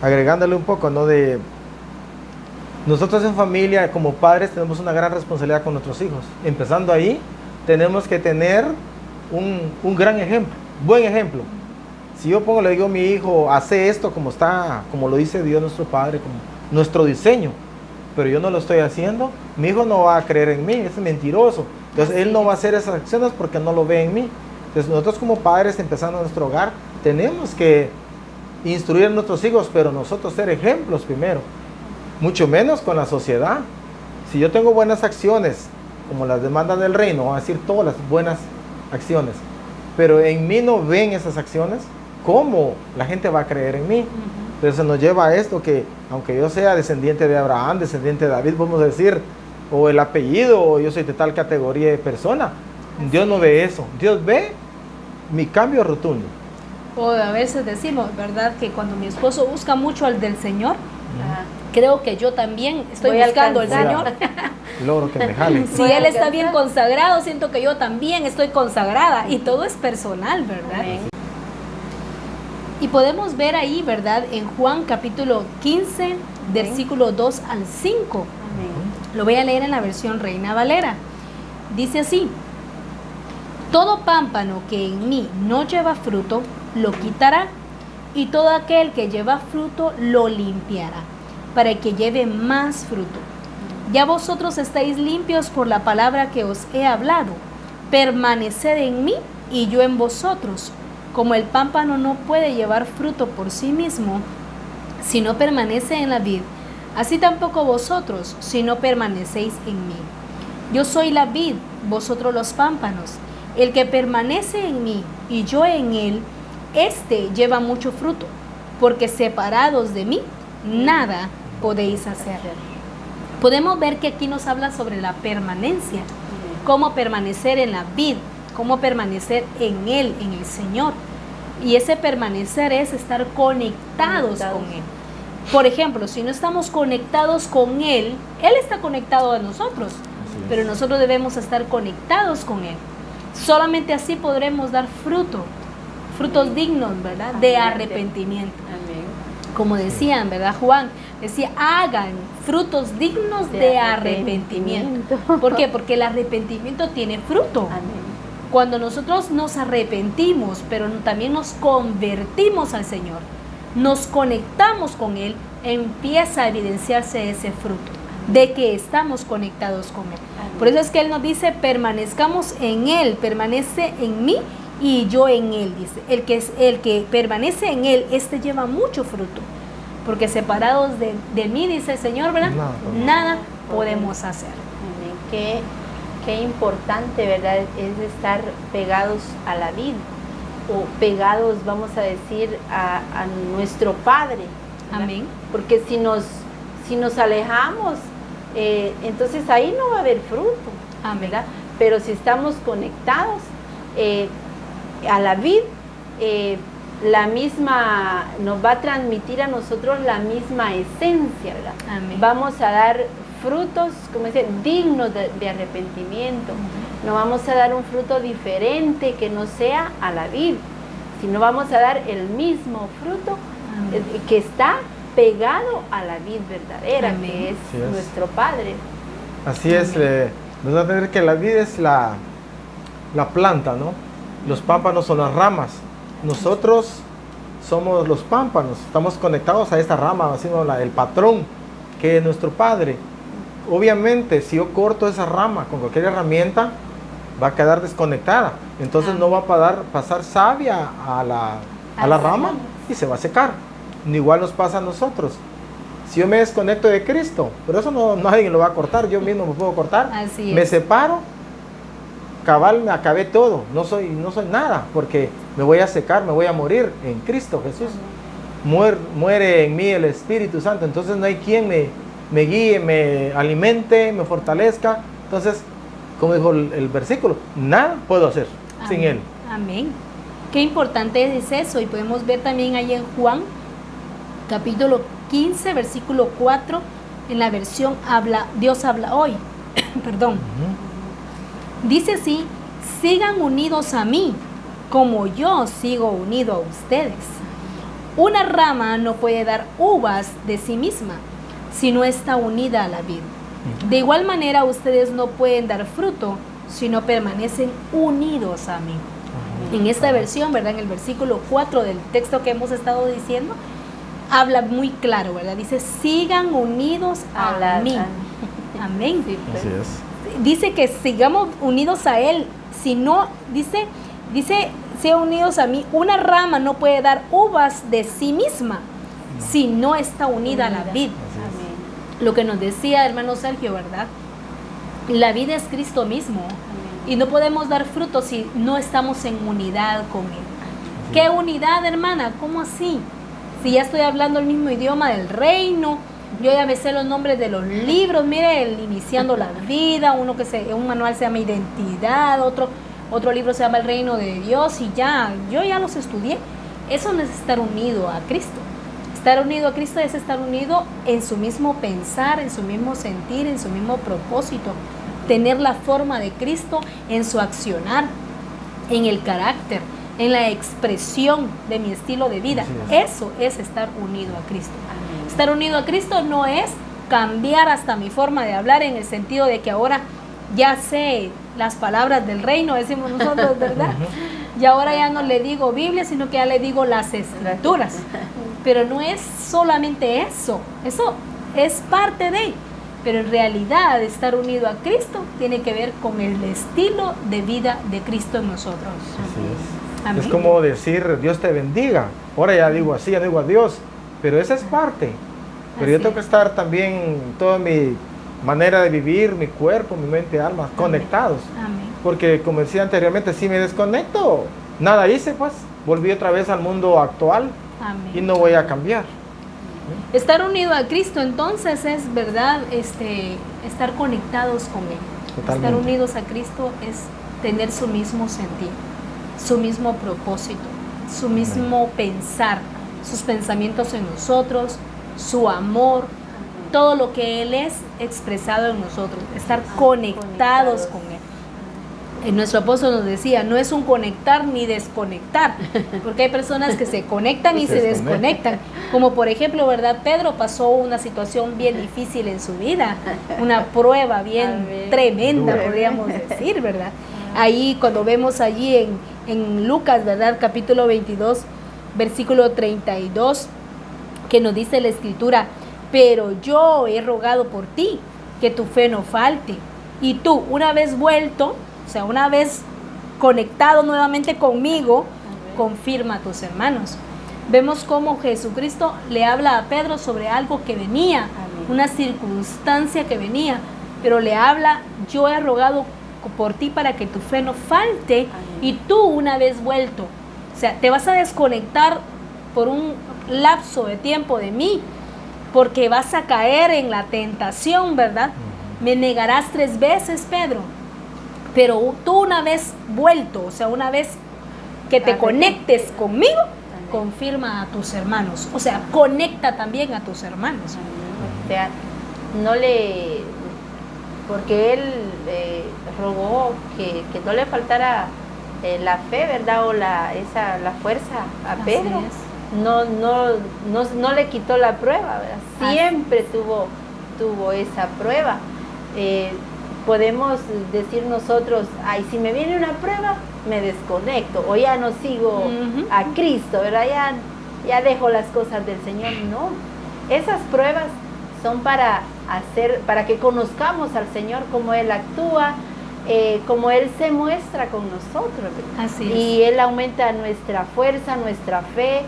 Speaker 2: agregándole un poco, ¿no? De nosotros en familia, como padres, tenemos una gran responsabilidad con nuestros hijos. Empezando ahí, tenemos que tener un gran ejemplo, buen ejemplo. Si yo le digo a mi hijo, hace esto como lo dice Dios nuestro Padre, como nuestro diseño, pero yo no lo estoy haciendo, mi hijo no va a creer en mí, es mentiroso. Entonces él no va a hacer esas acciones porque no lo ve en mí. Entonces nosotros como padres, empezando en nuestro hogar, tenemos que instruir a nuestros hijos, pero nosotros ser ejemplos primero. Mucho menos con la sociedad. Si yo tengo buenas acciones, como las demandas del reino, van a decir todas las buenas acciones, pero en mí no ven esas acciones, ¿cómo la gente va a creer en mí? Entonces nos lleva a esto, que aunque yo sea descendiente de Abraham, descendiente de David, podemos decir, o el apellido, o yo soy de tal categoría de persona, Dios no ve eso. Dios ve mi cambio rotundo.
Speaker 1: O a veces decimos, ¿verdad?, que cuando mi esposo busca mucho al del Señor, creo que yo también estoy buscando al Señor.
Speaker 2: Logro que me jale.
Speaker 1: Si Él está bien consagrado, siento que yo también estoy consagrada. Y todo es personal, ¿verdad?
Speaker 3: Amén.
Speaker 1: Y podemos ver ahí, ¿verdad?, en Juan capítulo 15, versículo 2 al 5.
Speaker 3: Amén.
Speaker 1: Lo voy a leer en la versión Reina Valera. Dice así: todo pámpano que en mí no lleva fruto, lo quitará, y todo aquel que lleva fruto, lo limpiará, para que lleve más fruto. Ya vosotros estáis limpios por la palabra que os he hablado. Permaneced en mí y yo en vosotros. Como el pámpano no puede llevar fruto por sí mismo, si no permanece en la vid, así tampoco vosotros, si no permanecéis en mí. Yo soy la vid, vosotros los pámpanos. El que permanece en mí y yo en él, este lleva mucho fruto, porque separados de mí, nada podéis hacer. Podemos ver que aquí nos habla sobre la permanencia, cómo permanecer en la vid, cómo permanecer en él, en el Señor. Y ese permanecer es estar conectados con él. Por ejemplo, si no estamos conectados con él, él está conectado a nosotros, pero nosotros debemos estar conectados con él. Solamente así podremos dar frutos dignos, ¿verdad? De arrepentimiento. Como decían, ¿verdad? Juan decía, hagan frutos dignos de arrepentimiento. ¿Por qué? Porque el arrepentimiento tiene fruto. Cuando nosotros nos arrepentimos, pero también nos convertimos al Señor, nos conectamos con Él, empieza a evidenciarse ese fruto de que estamos conectados con Él. Por eso es que Él nos dice, permanezcamos en Él, permanece en mí y yo en Él, dice. El que permanece en Él, este lleva mucho fruto, porque separados de mí, dice el Señor, ¿verdad? Nada podemos hacer.
Speaker 3: Qué importante, ¿verdad? Es estar pegados a la vid, o pegados, vamos a decir, a nuestro Padre, ¿verdad?
Speaker 1: Amén.
Speaker 3: Porque si nos alejamos, entonces ahí no va a haber fruto.
Speaker 1: Amén.
Speaker 3: ¿Verdad? Pero si estamos conectados a la vid, la misma nos va a transmitir a nosotros la misma esencia, ¿verdad?
Speaker 1: Amén.
Speaker 3: Vamos a dar frutos, como dice, dignos de arrepentimiento. No vamos a dar un fruto diferente que no sea a la vid, sino vamos a dar el mismo fruto que está pegado a la vid verdadera. Amén. Que es nuestro Padre.
Speaker 2: Así es, vamos a tener que la vid es la planta, ¿no? Los pámpanos son las ramas. Nosotros somos los pámpanos, estamos conectados a esta rama, así el patrón que es nuestro Padre. Obviamente, si yo corto esa rama con cualquier herramienta, va a quedar desconectada. Entonces no va a pasar savia a la rama y se va a secar. Igual nos pasa a nosotros. Si yo me desconecto de Cristo, pero eso no nadie lo va a cortar, yo mismo me puedo cortar.
Speaker 1: Así es.
Speaker 2: Me separo, cabal, me acabé todo. No soy nada, porque me voy a secar, me voy a morir en Cristo Jesús. Muere en mí el Espíritu Santo. Entonces no hay quien me guíe, me alimente, me fortalezca. Entonces, como dijo el versículo, nada puedo hacer sin Él.
Speaker 1: Amén. Qué importante es eso. Y podemos ver también ahí en Juan, capítulo 15, versículo 4, en la versión Dios habla hoy. Perdón. Dice así, sigan unidos a mí, como yo sigo unido a ustedes. Una rama no puede dar uvas de sí misma, si no está unida a la vid. De igual manera, ustedes no pueden dar fruto si no permanecen unidos a mí. En esta versión, ¿verdad? En el versículo 4 del texto que hemos estado diciendo, habla muy claro, ¿verdad? Dice, sigan unidos a mí. Amén.
Speaker 2: Así es.
Speaker 1: Dice que sigamos unidos a Él. Si no, dice, sean unidos a mí. Una rama no puede dar uvas de sí misma si no está unida a la vid. Lo que nos decía hermano Sergio, ¿verdad? La vida es Cristo mismo. Y no podemos dar fruto si no estamos en unidad con Él. ¿Qué unidad, hermana? ¿Cómo así? Si ya estoy hablando el mismo idioma del reino, yo ya me sé los nombres de los libros, mire, el Iniciando la Vida, un manual se llama Identidad, otro libro se llama El Reino de Dios, y yo ya los estudié. Eso no es estar unido a Cristo. Estar unido a Cristo es estar unido en su mismo pensar, en su mismo sentir, en su mismo propósito. Tener la forma de Cristo en su accionar, en el carácter, en la expresión de mi estilo de vida. Eso es estar unido a Cristo. Estar unido a Cristo no es cambiar hasta mi forma de hablar, en el sentido de que ahora ya sé las palabras del reino, decimos nosotros, ¿verdad? Y ahora ya no le digo Biblia, sino que ya le digo las Escrituras. Pero no es solamente eso es parte de. Pero en realidad estar unido a Cristo tiene que ver con el estilo de vida de Cristo en nosotros.
Speaker 2: Así es. Es como decir, Dios te bendiga. Ahora ya digo así, ya digo adiós. Pero esa es parte. Pero yo tengo que estar también toda mi manera de vivir, mi cuerpo, mi mente, alma, conectados.
Speaker 1: Amén.
Speaker 2: Porque como decía anteriormente, si me desconecto, nada hice, pues volví otra vez al mundo actual
Speaker 1: Amén.
Speaker 2: y no voy a cambiar.
Speaker 1: Estar unido a Cristo entonces es, ¿verdad? Estar conectados con Él.
Speaker 2: Totalmente.
Speaker 1: Estar unidos a Cristo es tener su mismo sentir, su mismo propósito, su mismo pensar, sus pensamientos en nosotros, su amor, todo lo que Él es expresado en nosotros, estar conectados con Él. Y nuestro apóstol nos decía, no es un conectar ni desconectar, porque hay personas que se conectan y se desconectan. Como por ejemplo, ¿verdad? Pedro pasó una situación bien difícil en su vida, una prueba bien tremenda, podríamos decir, ¿verdad? Ahí cuando vemos allí en Lucas, ¿verdad? Capítulo 22, versículo 32, que nos dice la Escritura, pero yo he rogado por ti, que tu fe no falte. Y tú, una vez vuelto, o sea, una vez conectado nuevamente conmigo, confirma a tus hermanos. Vemos cómo Jesucristo le habla a Pedro sobre algo que venía, una circunstancia que venía, pero le habla, yo he rogado por ti para que tu fe no falte, y tú una vez vuelto, o sea, te vas a desconectar por un lapso de tiempo de mí, porque vas a caer en la tentación, ¿verdad? Me negarás 3 veces, Pedro. Pero tú una vez vuelto, o sea, una vez que te conectes conmigo, confirma a tus hermanos. O sea, conecta también a tus hermanos.
Speaker 3: O sea, porque él rogó que no le faltara la fe, ¿verdad? O la fuerza a Pedro. No le quitó la prueba, ¿verdad? Siempre tuvo esa prueba. Podemos decir nosotros, ay, si me viene una prueba, me desconecto, o ya no sigo a Cristo, ¿verdad? Ya dejo las cosas del Señor. No, esas pruebas son para que conozcamos al Señor, cómo Él actúa, cómo Él se muestra con nosotros.
Speaker 1: Así es.
Speaker 3: Y Él aumenta nuestra fuerza, nuestra fe,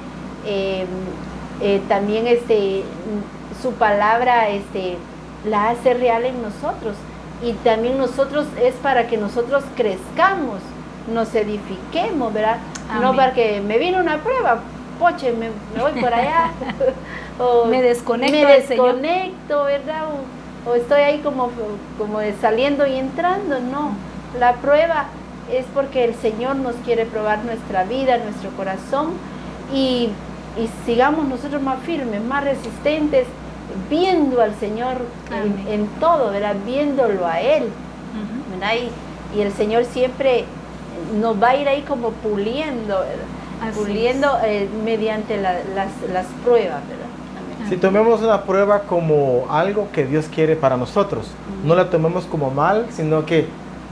Speaker 3: también su palabra la hace real en nosotros. Y también nosotros es para que nosotros crezcamos, nos edifiquemos, ¿verdad? Amén. No para que me viene una prueba, poche, me voy por allá. O
Speaker 1: me desconecto,
Speaker 3: ¿verdad? O estoy ahí como saliendo y entrando. No, la prueba es porque el Señor nos quiere probar nuestra vida, nuestro corazón, y sigamos nosotros más firmes, más resistentes, viendo al Señor en todo, ¿verdad? Viéndolo a Él, ¿verdad? Y el Señor siempre nos va a ir ahí como puliendo, ¿verdad? Puliendo mediante las pruebas, ¿verdad?
Speaker 2: Si tomemos una prueba como algo que Dios quiere para nosotros, no la tomemos como mal, sino que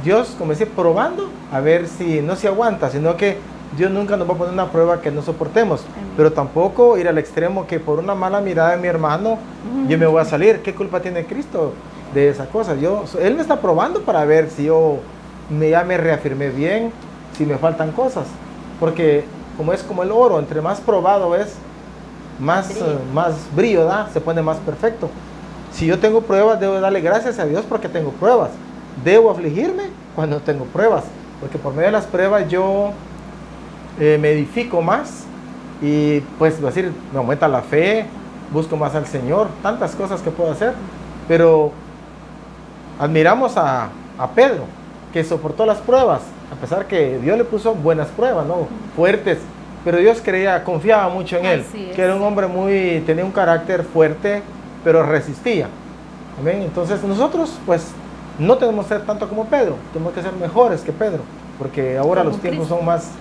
Speaker 2: Dios, como decía, probando a ver si no se aguanta, sino que Dios nunca nos va a poner una prueba que no soportemos, pero tampoco ir al extremo que por una mala mirada de mi hermano yo me voy a salir. ¿Qué culpa tiene Cristo de esa cosa? Él me está probando para ver si ya me reafirmé bien, si me faltan cosas, porque como es como el oro, entre más probado es, más brillo da, se pone más perfecto. Si yo tengo pruebas, debo darle gracias a Dios porque tengo pruebas. Debo afligirme cuando tengo pruebas, porque por medio de las pruebas yo me edifico más y pues decir, me aumenta la fe, busco más al Señor, tantas cosas que puedo hacer. Pero admiramos a Pedro, que soportó las pruebas, a pesar que Dios le puso buenas pruebas, ¿no? Fuertes, pero Dios confiaba mucho en él, que era un hombre tenía un carácter fuerte, pero resistía. Amén. Entonces nosotros pues no tenemos que ser tanto como Pedro, tenemos que ser mejores que Pedro, porque ahora los tiempos son más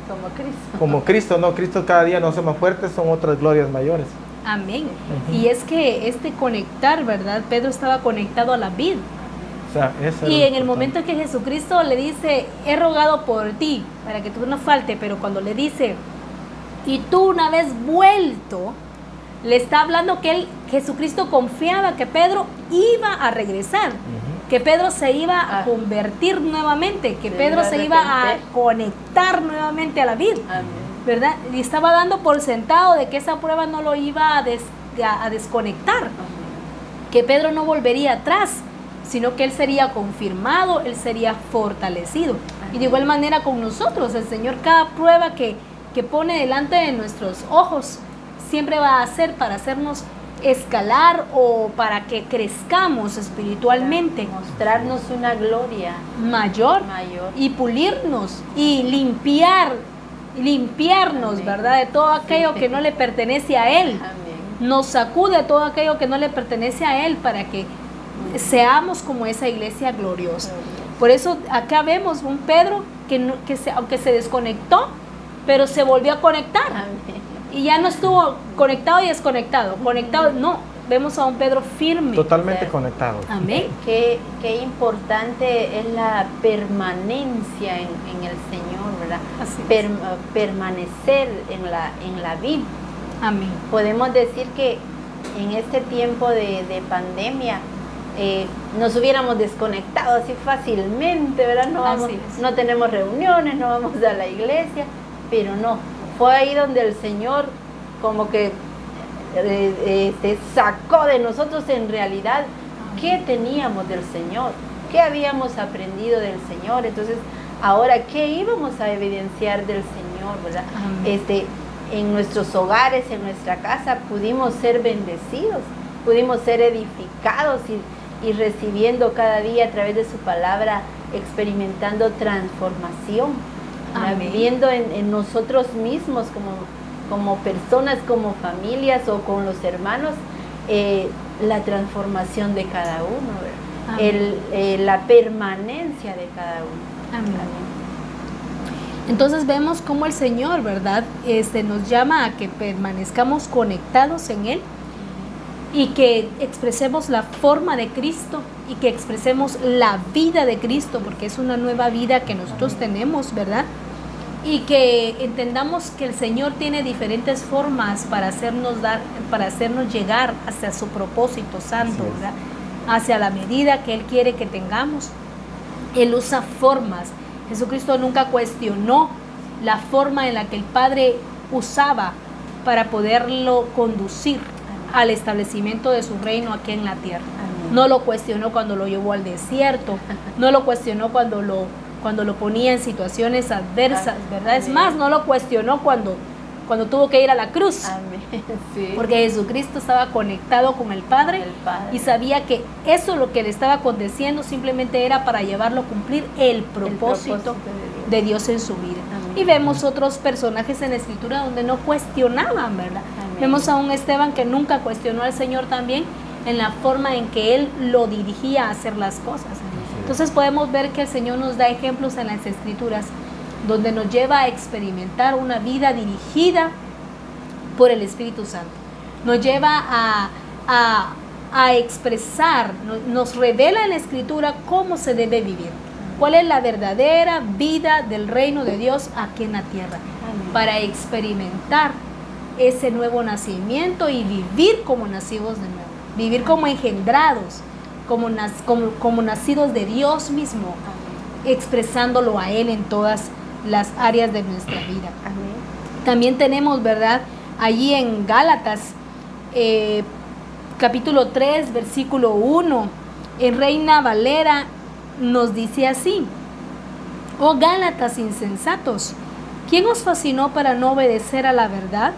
Speaker 2: como Cristo, ¿no? Cristo cada día nos hace más fuertes, son otras glorias mayores.
Speaker 1: Amén. Y es que conectar, ¿verdad? Pedro estaba conectado a la vid.
Speaker 2: O sea,
Speaker 1: y en el momento que Jesucristo le dice, he rogado por ti, para que tú no falte, pero cuando le dice, y tú una vez vuelto, le está hablando que Jesucristo confiaba que Pedro iba a regresar, que Pedro se iba a convertir nuevamente, que Pedro se iba a conectar nuevamente a la vid, ¿verdad? Y estaba dando por sentado de que esa prueba no lo iba a desconectar, que Pedro no volvería atrás, sino que Él sería confirmado, Él sería fortalecido. Y de igual manera con nosotros, el Señor cada prueba que pone delante de nuestros ojos, siempre va a hacer para hacernos escalar o para que crezcamos espiritualmente.
Speaker 3: Mostrarnos una gloria
Speaker 1: mayor y pulirnos y limpiarnos, amén, ¿verdad? De todo aquello que no le pertenece a Él.
Speaker 3: Amén.
Speaker 1: Nos sacude todo aquello que no le pertenece a Él para que seamos como esa iglesia gloriosa. Por eso acá vemos un Pedro aunque se desconectó, pero se volvió a conectar.
Speaker 3: Amén.
Speaker 1: Y ya no estuvo conectado y desconectado. Conectado, no. Vemos a un Pedro firme.
Speaker 2: Totalmente conectado.
Speaker 1: Amén.
Speaker 3: Qué importante es la permanencia en el Señor, ¿verdad?
Speaker 1: Así
Speaker 3: permanecer en la Biblia.
Speaker 1: Amén.
Speaker 3: Podemos decir que en este tiempo de pandemia nos hubiéramos desconectado así fácilmente, ¿verdad? No tenemos reuniones, no vamos a la iglesia, pero no. Fue ahí donde el Señor como que sacó de nosotros en realidad qué teníamos del Señor, qué habíamos aprendido del Señor. Entonces, ahora, ¿qué íbamos a evidenciar del Señor, verdad? En nuestros hogares, en nuestra casa, pudimos ser bendecidos, pudimos ser edificados y recibiendo cada día a través de su palabra, experimentando transformación, viendo en nosotros mismos como personas, como familias o con los hermanos, la transformación de cada uno, la permanencia de cada uno.
Speaker 1: Amén. Entonces vemos cómo el Señor, ¿verdad? Nos llama a que permanezcamos conectados en Él y que expresemos la forma de Cristo y que expresemos la vida de Cristo, porque es una nueva vida que nosotros tenemos, ¿verdad? Y que entendamos que el Señor tiene diferentes formas para hacernos llegar hacia su propósito santo, ¿verdad? Hacia la medida que Él quiere que tengamos. Él usa formas. Jesucristo nunca cuestionó la forma en la que el Padre usaba para poderlo conducir al establecimiento de su reino aquí en la tierra. Amén. No lo cuestionó cuando lo llevó al desierto, no lo cuestionó cuando lo ponía en situaciones adversas, ¿verdad? Amén. Es más, no lo cuestionó cuando tuvo que ir a la cruz.
Speaker 3: Amén. Sí.
Speaker 1: Porque Jesucristo estaba conectado con el Padre y sabía que eso lo que le estaba aconteciendo simplemente era para llevarlo a cumplir el propósito de Dios en su vida. Amén. Y vemos otros personajes en la Escritura donde no cuestionaban, ¿verdad? Amén. Vemos a un Esteban que nunca cuestionó al Señor también en la forma en que Él lo dirigía a hacer las cosas. Entonces podemos ver que el Señor nos da ejemplos en las Escrituras donde nos lleva a experimentar una vida dirigida por el Espíritu Santo. Nos lleva a expresar, nos revela en la Escritura cómo se debe vivir, cuál es la verdadera vida del reino de Dios aquí en la tierra. Amén. Para experimentar ese nuevo nacimiento y vivir como nacidos de nuevo, vivir como engendrados, como nacidos de Dios mismo, expresándolo a Él en todas las áreas de nuestra vida. Amén. También tenemos, ¿verdad? Allí en Gálatas, capítulo 3, versículo 1, en Reina Valera nos dice así: oh Gálatas insensatos, ¿quién os fascinó para no obedecer a la verdad?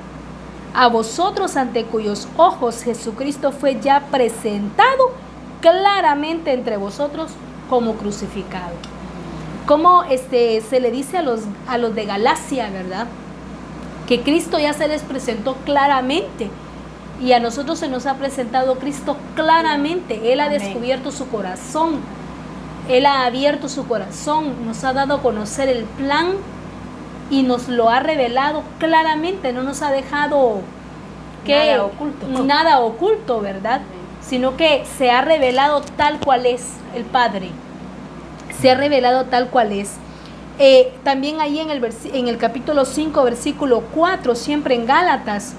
Speaker 1: A vosotros ante cuyos ojos Jesucristo fue ya presentado claramente entre vosotros como crucificado. Como se le dice a los de Galacia, ¿verdad? Que Cristo ya se les presentó claramente y a nosotros se nos ha presentado Cristo claramente. Él ha descubierto su corazón, Él ha abierto su corazón, nos ha dado a conocer el plan y nos lo ha revelado claramente, no nos ha dejado nada oculto, ¿verdad? Sino que se ha revelado tal cual es el Padre. Se ha revelado tal cual es. También ahí en el capítulo 5, versículo 4, siempre en Gálatas,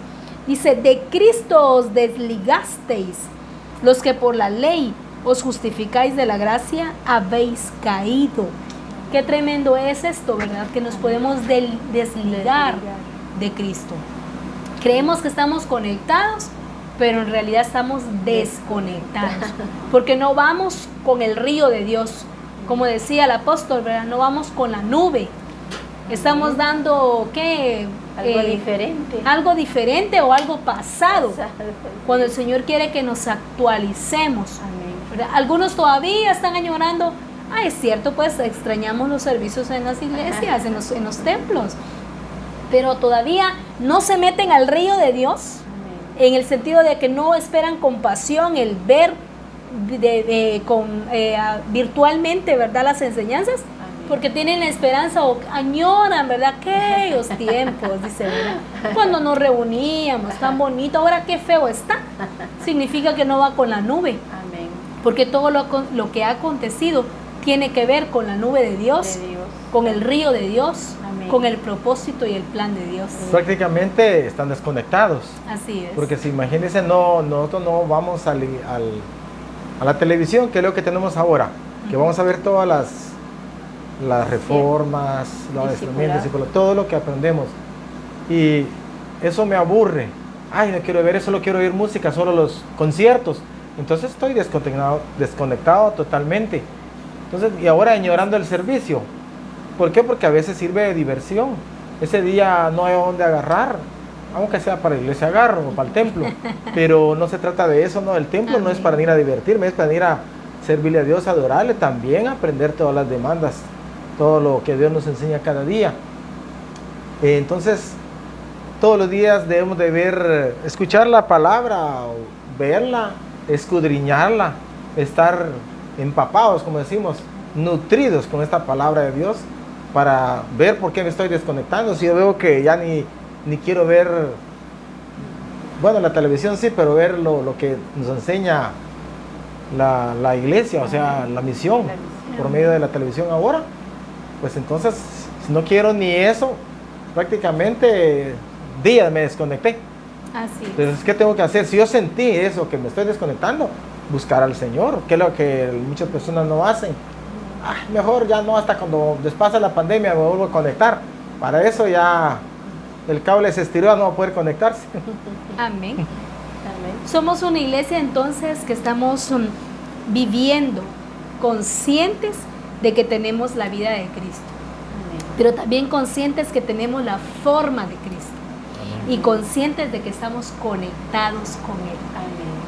Speaker 1: dice: de Cristo os desligasteis, los que por la ley os justificáis de la gracia, habéis caído. Qué tremendo es esto, ¿verdad? Que nos podemos desligar de Cristo. Creemos que estamos conectados, pero en realidad estamos desconectados, porque no vamos con el río de Dios, como decía el apóstol, ¿verdad? No vamos con la nube, estamos dando, ¿qué? Algo diferente o algo pasado, cuando el Señor quiere que nos actualicemos. ¿Verdad? Algunos todavía están añorando, es cierto, pues extrañamos los servicios en las iglesias, en los templos, pero todavía no se meten al río de Dios, en el sentido de que no esperan con pasión el ver virtualmente, ¿verdad?, las enseñanzas, porque tienen la esperanza o añoran, ¿verdad?, aquellos tiempos, dice, ¿verdad?, cuando nos reuníamos, tan bonito, ahora qué feo está. Significa que no va con la nube, porque todo lo que ha acontecido tiene que ver con la nube de Dios, con el río de Dios, con el propósito y el plan de Dios.
Speaker 2: Prácticamente están desconectados.
Speaker 1: Así es.
Speaker 2: Porque si imagínense, nosotros no vamos a la televisión, que es lo que tenemos ahora, que vamos a ver todas las reformas, los instrumentos, todo lo que aprendemos. Y eso me aburre. No quiero ver eso, solo quiero oír música, solo los conciertos. Entonces estoy desconectado totalmente. Entonces, y ahora añorando el servicio. ¿Por qué? Porque a veces sirve de diversión. Ese día no hay dónde agarrar, aunque sea para la iglesia agarro o para el templo. Pero no se trata de eso, ¿no? El templo no es para ir a divertirme, es para ir a servirle a Dios, adorarle, también aprender todas las demandas, todo lo que Dios nos enseña cada día. Entonces, todos los días debemos de escuchar la palabra, verla, escudriñarla, estar empapados, como decimos, nutridos con esta palabra de Dios, para ver por qué me estoy desconectando. Si yo veo que ya ni quiero ver, bueno, la televisión sí, pero ver lo que nos enseña la iglesia, o sea, la misión por medio de la televisión ahora, pues entonces, si no quiero ni eso, prácticamente días me desconecté.
Speaker 1: Así es.
Speaker 2: Entonces, ¿qué tengo que hacer? Si yo sentí eso, que me estoy desconectando, buscar al Señor, que es lo que muchas personas no hacen. Mejor ya no, hasta cuando despasa la pandemia me vuelvo a conectar. Para eso ya el cable se estiró, no va a poder conectarse.
Speaker 1: Amén. Somos una iglesia entonces que estamos viviendo conscientes de que tenemos la vida de Cristo, pero también conscientes que tenemos la forma de Cristo y conscientes de que estamos conectados con Él.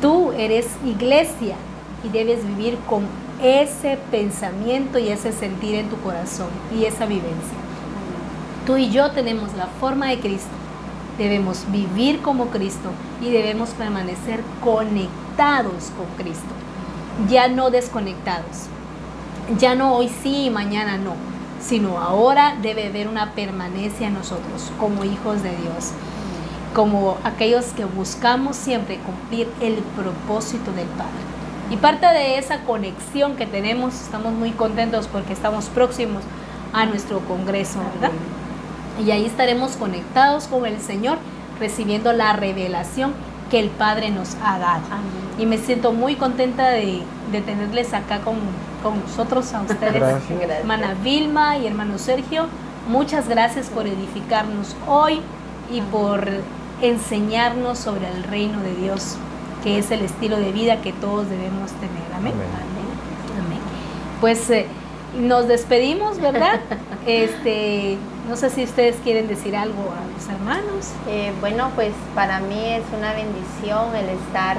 Speaker 1: Tú eres iglesia y debes vivir con ese pensamiento y ese sentir en tu corazón y esa vivencia. Tú y yo tenemos la forma de Cristo, debemos vivir como Cristo y debemos permanecer conectados con Cristo, ya no desconectados, ya no hoy sí y mañana no, sino ahora debe haber una permanencia en nosotros como hijos de Dios, como aquellos que buscamos siempre cumplir el propósito del Padre. Y parte de esa conexión que tenemos, estamos muy contentos porque estamos próximos a nuestro congreso, ¿verdad? Y ahí estaremos conectados con el Señor, recibiendo la revelación que el Padre nos ha dado. Y me siento muy contenta de tenerles acá con nosotros, a ustedes,
Speaker 2: Gracias.
Speaker 1: hermana Vilma y hermano Sergio. Muchas gracias por edificarnos hoy y por enseñarnos sobre el reino de Dios, que es el estilo de vida que todos debemos tener. Amén. Amén. Pues nos despedimos, ¿verdad? No sé si ustedes quieren decir algo a los hermanos.
Speaker 3: Bueno, pues para mí es una bendición el estar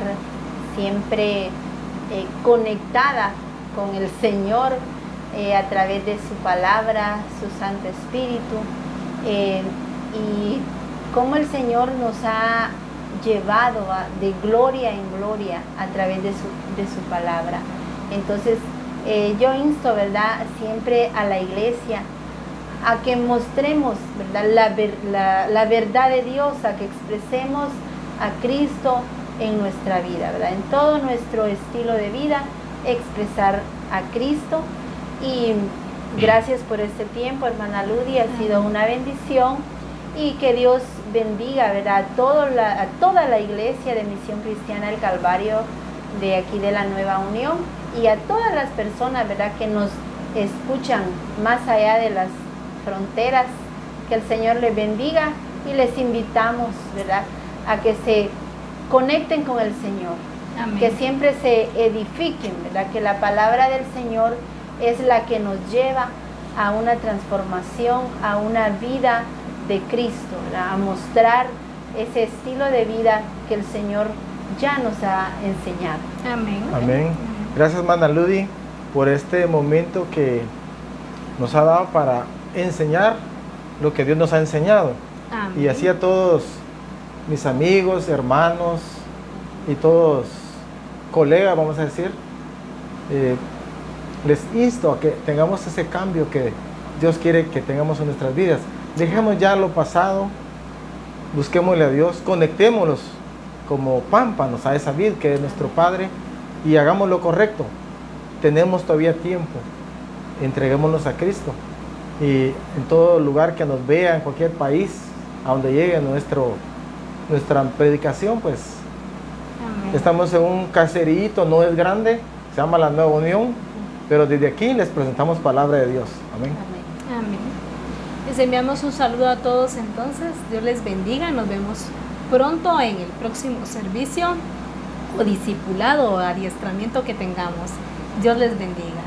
Speaker 3: siempre conectada con el Señor a través de su palabra, su Santo Espíritu, y cómo el Señor nos ha llevado de gloria en gloria a través de su palabra. Entonces yo insto, ¿verdad?, siempre a la iglesia a que mostremos, ¿verdad?, la verdad de Dios, a que expresemos a Cristo en nuestra vida, ¿verdad?, en todo nuestro estilo de vida, expresar a Cristo. Y gracias por este tiempo, hermana Ludi, ha sido una bendición, y que Dios bendiga, ¿verdad?, a toda la iglesia de Misión Cristiana del Calvario de aquí de la Nueva Unión, y a todas las personas, ¿verdad?, que nos escuchan más allá de las fronteras. Que el Señor les bendiga, y les invitamos, ¿verdad?, a que se conecten con el Señor,
Speaker 1: Amén.
Speaker 3: que siempre se edifiquen, ¿verdad? Que la palabra del Señor es la que nos lleva a una transformación, a una vida de Cristo, ¿verdad? A mostrar ese estilo de vida que el Señor ya nos ha enseñado.
Speaker 1: Amén.
Speaker 2: Amén. Gracias, hermana Ludi, por este momento que nos ha dado para enseñar lo que Dios nos ha enseñado.
Speaker 1: Amén.
Speaker 2: Y así a todos mis amigos, hermanos y todos colegas, vamos a decir, les insto a que tengamos ese cambio que Dios quiere que tengamos en nuestras vidas. Dejemos ya lo pasado, busquémosle a Dios, conectémonos como pámpanos a esa vid que es nuestro Padre y hagamos lo correcto. Tenemos todavía tiempo, entreguémonos a Cristo. Y en todo lugar que nos vea, en cualquier país, a donde llegue nuestra predicación, pues
Speaker 1: Amén.
Speaker 2: estamos en un caserito, no es grande, se llama La Nueva Unión, pero desde aquí les presentamos palabra de Dios. Amén.
Speaker 3: Amén.
Speaker 1: Amén. Les enviamos un saludo a todos entonces. Dios les bendiga. Nos vemos pronto en el próximo servicio o discipulado o adiestramiento que tengamos. Dios les bendiga.